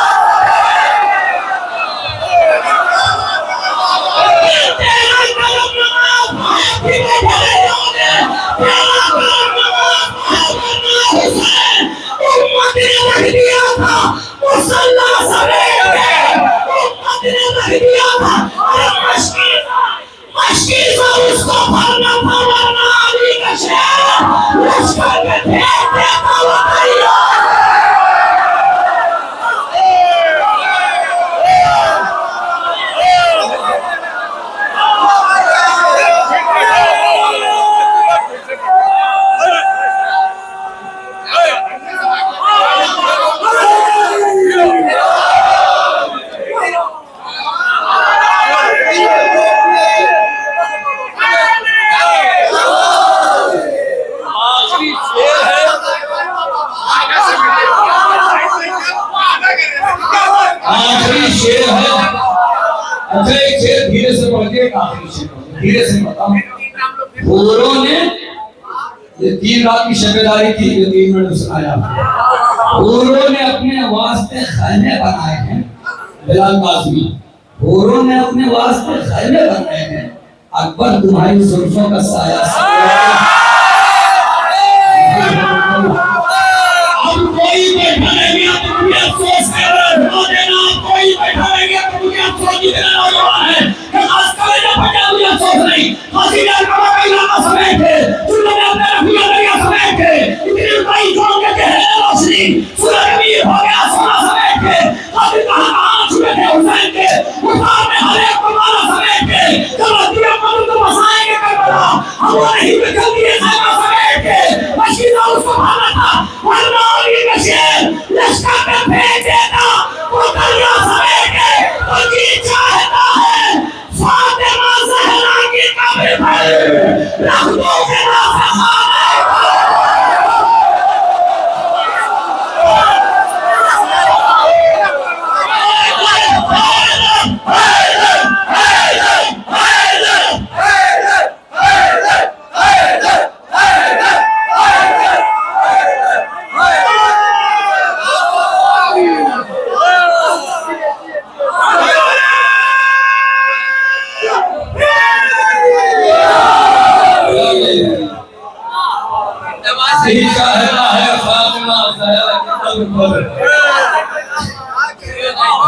धीरे से बताऊं। होरों ने ये 3 रात की शबेदारी थी, जो 3 मिनट सुनाया। होरों ने अपने वास्ते खैमे बनाए हैं, बिलाल काज़मी। होरों ने अपने वास्ते खैमे बनाए हैं, अकबर तुम्हारी जुल्फों का साया। अब कोई बैठा नहीं है तो मुझे अफसोस कर देना, कोई बैठा नहीं है तो मुझे अफसोस की देना नौजवान है कि खास करे जब बचा मुझे अफसोस नहीं। फांसी डाल कर का इलाका समेट के, जिन्होंने अपने रखिया दरिया समेट के, इतनी बड़ी जोड़ के गहरे रोशनी सूरज अमीर हो गया सोना समेट के, काफी कहाँ छुए थे हुसैन के, उतार में हर एक को मारा समेट के, गलतियां करूं तो बसाएंगे करबला, हम वो नहीं तो जल्दी है खैमा समेट के, मशीदा उसको भागा था वरना अली का शेर लश्कर पे भेज देता, वो दरिया समेट के तो जी चाहता है फातिमा ज़हरा की कब्र पर रख दो खिलाफ यही चाहता है फातिमा ज़हरा की कब्र पर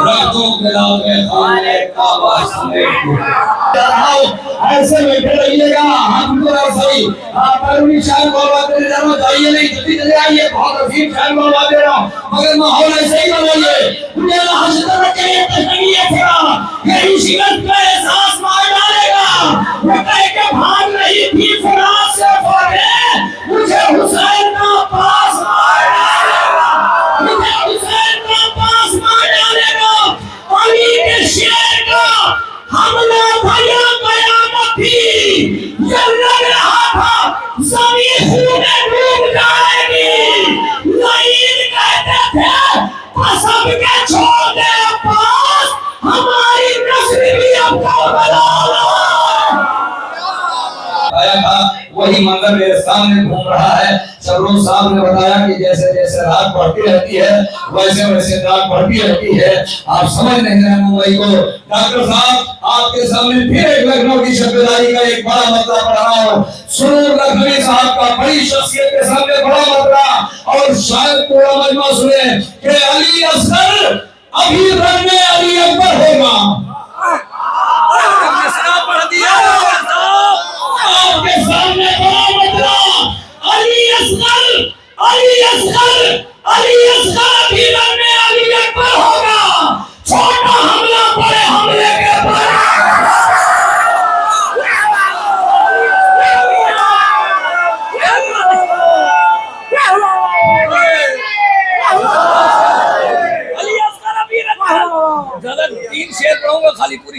रख दो खिलाफे खाने का वास्ते। ऐसे बैठे रहिएगा, हमको ऐसे ही परवीन शायर बोलवाते रह रहा हूँ, जाइए नहीं जल्दी चले आइए, बहुत अजीब शायर बोलवा दे रहा हूँ, मगर माहौल ऐसे ही बनाइए। मुझे हसरत के तस्वीर थोड़ा यही शिकस्त का एहसास मार डालेगा, वो कह के भाग रही थी फराज से फौरे, मुझे हुसैन का पास मार डालेगा, मुझे हुसैन का पास मार डालेगा। अली के शेर का हमला भया कयामत थी, ये लग रहा था ज़मीन खूने डूब जाएगी, लईन कहते थे कसम के छोड़ दे पास, हमारी नस्ल भी अब करबला आया था, वही मंजर मेरे सामने घूम रहा है। शबरोज साहब ने बताया कि जैसे जैसे रात बढ़ती रहती है वैसे वैसे रात बढ़ती रहती है, आप समझ नहीं रहे मुंबई को। डॉक्टर साहब आपके सामने फिर एक लखनऊ की शबेदारी का एक बड़ा मसला पढ़ रहा हूँ। सुरूर लखनवी साहब का बड़ी शख्सियत के सामने बड़ा मसला, और शायद पूरा मजमा सुने कि अली असगर अभी रंग में अली अकबर होगा। पढ़ दिया आपके सामने बड़ा मसला,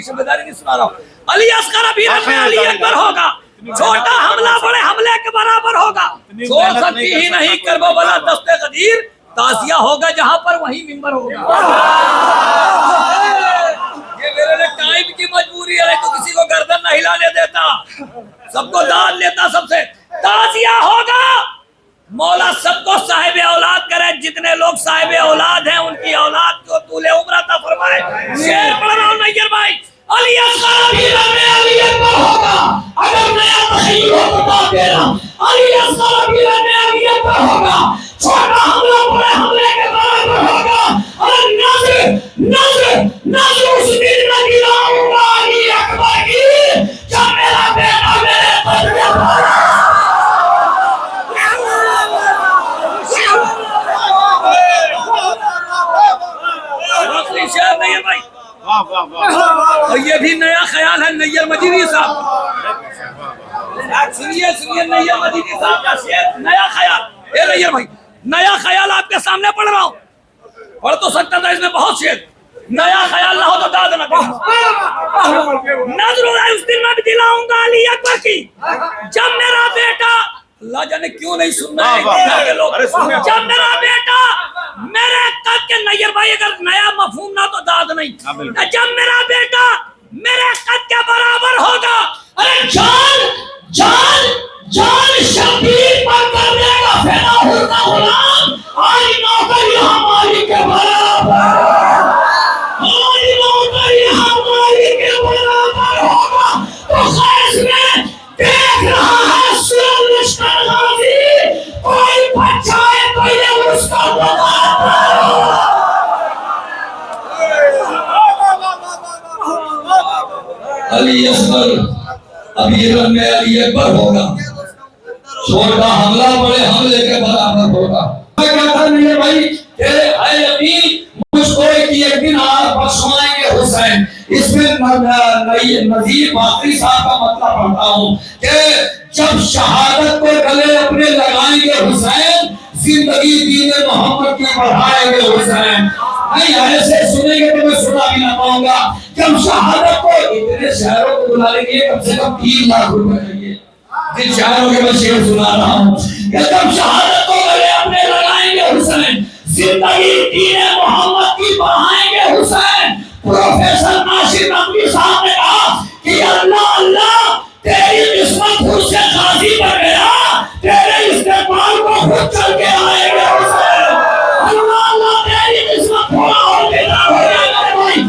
जिम्मेदारी नहीं सुना रहा हूँ। अली असगर अभी अली अकबर होगा, छोटा हमला बड़े हमले के बराबर होगा, छोड़ सकती ही नहीं करबला दस्ते कदीर, ताजिया होगा जहां पर वहीं मिंबर होगा। ये मेरे लिए टाइम की मजबूरी है, तो किसी को गर्दन न हिलाने देता, सबको दाद लेता, सबसे ताजिया होगा। मौला सबको साहिब औलाद करे, जितने लोग साहिब औलाद हैं उनकी औलाद को तूले उम्र अता फरमाए। शेर पढ़ रहा हूं नैयर भाई, अली असगर अभी अली अकबर होगा, अगर नया तखय्युल हो तो बात दे रहा हूं, अली असगर अभी अली अकबर होगा, छोटा हमला बड़े हमले के बराबर होगा। और नजर नजर नजर उस दिन न गिराऊंगा अली अकबर की, जब मेरा बेटा मेरे कदम शेर नहीं है भाई। और ये भी नया ख्याल है नैयर मदीनी साहब, सुनिए सुनिए नैयर मदीनी साहब का शेर, नया ख्याल। ये नैयर भाई नया ख्याल आपके सामने पढ़ रहा हूँ, पढ़ तो सकता था इसमें बहुत शेर, नया ख्याल ना हो तो दाद न नजर उस दिन मैं भी दिलाऊंगा अली अकबर की, जब मेरा बेटा, अल्लाह जाने क्यों नहीं सुनना है लोग, जब मेरा बेटा मेरे कद के, नैयर भाई अगर नया मफहूम ना तो दाद नहीं, जब मेरा बेटा मेरे कद के बराबर होगा, अरे जान जान जान शबीर पर कर देगा फैला होगा गुलाम, आज नौकर यहाँ मालिक के बराबर, आज नौकर यहाँ मालिक के बराबर होगा। तो खैस में देख रहा है सुलक्षण गाजी, कोई बचाए कोई उसका अली असगर अभी में अली अकबर होगा, छोटा हमला बड़े हमले के बराबर होगा। मैं कहता नहीं है भाई कि मुझको एक दिन आप बख्शवाएंगे हुसैन, इसमें नजीर बाकरी साहब का मतलब पढ़ता हूँ कि जब शहादत को गले अपने लगाएंगे हुसैन, जिंदगी दीन मोहम्मद की बढ़ाएंगे हुसैन। नहीं ऐसे सुनेंगे तो मैं सुना भी ना पाऊंगा। जब शहादत को इतने शहरों को बुला लेंगे, कम से कम 3 लाख रुपए चाहिए, जिन शहरों के मैं शेर सुना रहा हूँ, जब शहादत को गले अपने लगाएंगे हुसैन, जिंदगी दीन मोहम्मद की बढ़ाएंगे हुसैन। प्रोफेसर नासिर नकवी साहब ने कहा कि अल्लाह अल्लाह तेरी किस्मत खुद से खासी पर गया, तेरे इस्तेमाल को खुद चल के आएगा हुसैन। अल्लाह अल्लाह तेरी किस्मत थोड़ा और बेदार हो जाएगा भाई,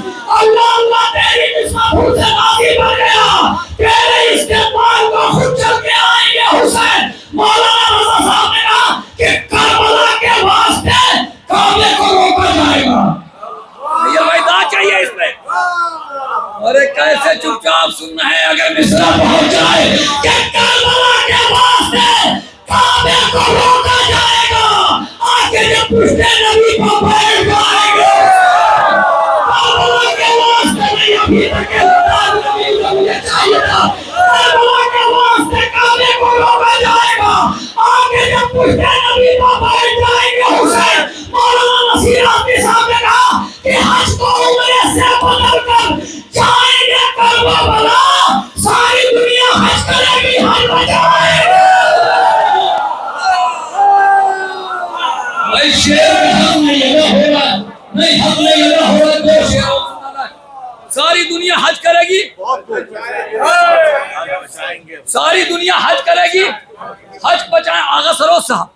अल्लाह अल्लाह तेरी किस्मत खुद से खासी पर गया, तेरे इस्तेमाल को खुद चल के आएंगे हुसैन। मौलाना रजा साहब ने कहा कि करबला के वास्ते काबे को रोका जाएगा। ये मैदान चाहिए इसमें। अरे कैसे चुपचाप सुनना है, अगर मिस्रा पहुंच जाए कि करबला के वास्ते काबे को रोका जाएगा, आके जब पूछते नबी को बैठ जाएंगे, करबला के वास्ते नहीं अभी तक नबी को मुझे चाहिए था, करबला के वास्ते काबे को रोका जाएगा, आके जब पूछते नबी को बैठ जाएंगे हुसैन। मौलाना नसीर अपने सामने कहा कि हज को उम्रे से बदल कर जाएंगे करबला, सारी दुनिया हज करेगी, हज बजाएंगे। भाई शेर हम नहीं लगा होगा, नहीं हम नहीं लगा होगा तो शेर सारी दुनिया हज करेगी, सारी दुनिया हज करेगी, हज बचाए। आगा सरोज साहब,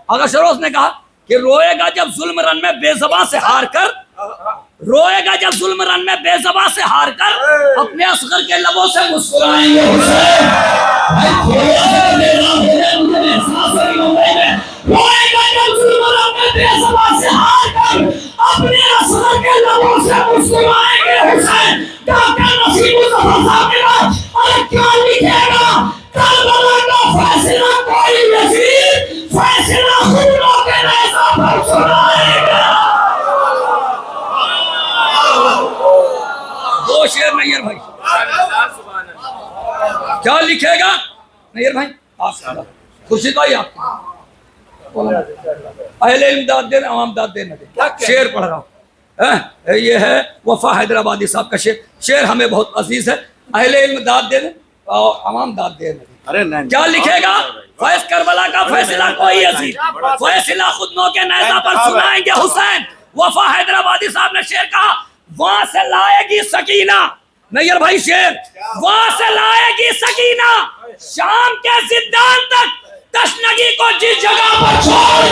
आगा सरोज ने कहा कि रोएगा जब जुल्म रन में बेज़बां से हार कर, रोएगा जब जुल्म रन में बेज़बां से हार कर, अपने असगर के लबों से मुस्कुराएंगे हुसैन। रोएगा जब जुल्म रन में बेज़बां से हार कर, अपने असगर के लबों से मुस्कुराएंगे हुसैन। डॉक्टर नसीमुद्दीन साहब ने कहा, अरे क्या लिखेगा करबला का फैसला कोई वजीर, फैसला खूनों के रेज़ा पर सुनाएगा। दो शेर नैयर भाई, क्या लिखेगा नैयर भाई? आप खुशी का ही आपको अहले इल्म दाद देना, आवाम दाद देना। शेर पढ़ रहा हूँ, ये है वफा हैदराबादी साहब का शेर। शेर हमें बहुत अजीज है। अहले इल्म दाद दे दें और अवाम दाद दे दें। अरे नहीं, क्या लिखेगा? फैज करबला का फैसला कोई अजीज, फैसला खुद के नेज़ा पर सुनाएंगे हुसैन। वफा हैदराबादी साहब ने शेर कहा, वहां से लाएगी सकीना, नैयर भाई शेर, वहां से लाएगी सकीना, शाम के जिद्दान तक तशनगी को जिस जगह पर छोड़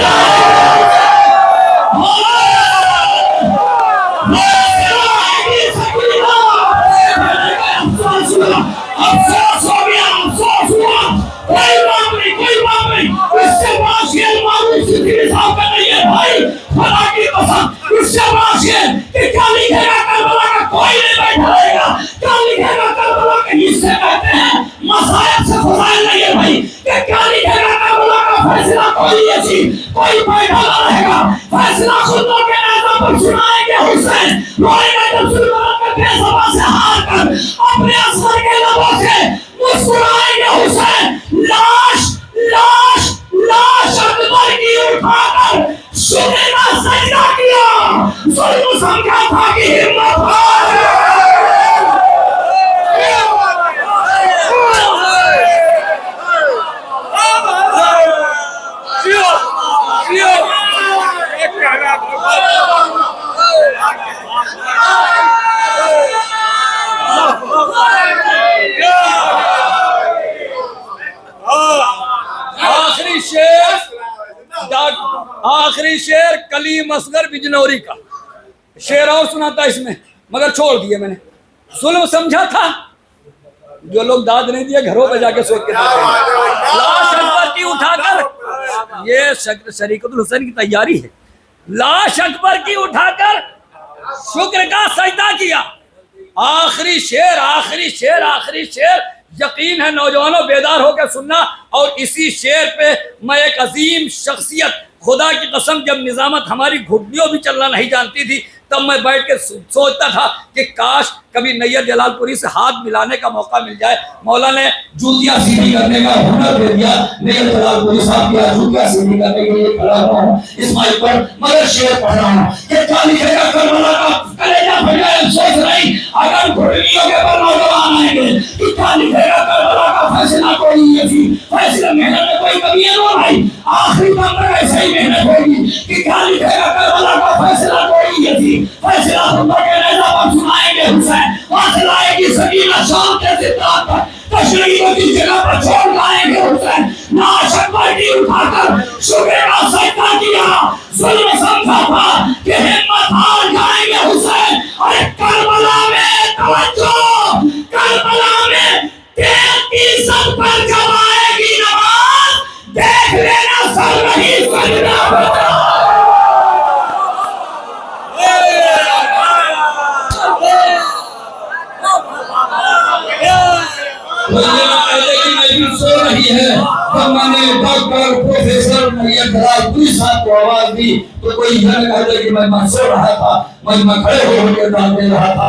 अफसोस हो गया, अफसोस हुआ, कोई बात नहीं, कोई बात नहीं। इससे बड़ा शेर मारूफ सिद्दीकी साहब का नहीं है भाई, खुदा की कसम। इससे बड़ा शेर कि क्या लिखेगा करबला का कोई नहीं बैठा रहेगा। क्या लिखेगा करबला के हिस्से कहते हैं मसायब से फजाइल नहीं है भाई, कि क्या लिखेगा करबला का फैसला कोई ऐसी कोई बैठा ना रहेगा। फैसला खुद के नेज़ा पर सुनाएंगे हुसैन। रोएगा जब जुल्म के बेसबा से हार कर अपने असर के लबों से मुस्कुराएंगे हुसैन। लाश लाश लाश अकबर की उठाकर शुक्र का सजदा किया, जुल्म समझा था कि हिम्मत आखिरी शेर कलीम असगर बिजनौरी का शेर और सुना था इसमें, मगर छोड़ दिए मैंने। जुल्म समझा था, जो लोग दाद नहीं दिए घरों पे जाके सोच के लाश अकबर की उठाकर, ये शरीकतुल हुसैन की तैयारी है। लाश अकबर की उठाकर शुक्र का सजदा किया। आखिरी शेर, आखिरी शेर, आखिरी शेर। यकीन है नौजवानों बेदार होकर सुनना। और इसी शेर पे मैं एक अजीम शख्सियत, खुदा की कसम, जब निजामत हमारी घुटनियों भी चलना नहीं जानती थी, तब मैं बैठ के सोचता था कि काश कभी नैयर जलालपुरी से हाथ मिलाने का मौका मिल जाए। मौला ने जूतियां सीधी करने का हुनर दे दिया। नैयर जलालपुरी साहब की जूतियां सीधी करने के लिए खड़ा हुआ हूं इस माइक पर, मगर शेर पढ़ रहा हूं कि क्या लिखेगा करबला का कलेजा फटे सोच रही अगर घुटनियों के पर नौजवान आएंगे कि क्या लिखेगा करबला का फैसला कोई ऐसी फैसला मेहनत में कोई कमी है ना भाई, आखिरी दम तक ऐसे ही मेहनत होगी कि क्या लिखेगा करबला का फैसला कोई ऐसी फैसला हम लोग के नेज़ा पर सुनाएंगे हुसैन। वहां से लाएगी सकीना, शाम के जिद्दान पर तशरीह को जिस जगह पर छोड़ लाएंगे हुसैन। लाश अकबर की उठाकर शुक्र का सजदा किया, जुल्म समझा था कि हिम्मत हार जाएंगे हुसैन। अरे करबला में तवज्जो, करबला में तेल की सर पर जब आएगी नमाज, देख लेना सर नहीं सजदा। सो रही है, जब मैंने डॉक्टर प्रोफेसर नैयर जलालपुरी साहब को आवाज दी तो कोई यह कहते कि मैं सो रहा था, मैं खड़े होकर दाद दे रहा था।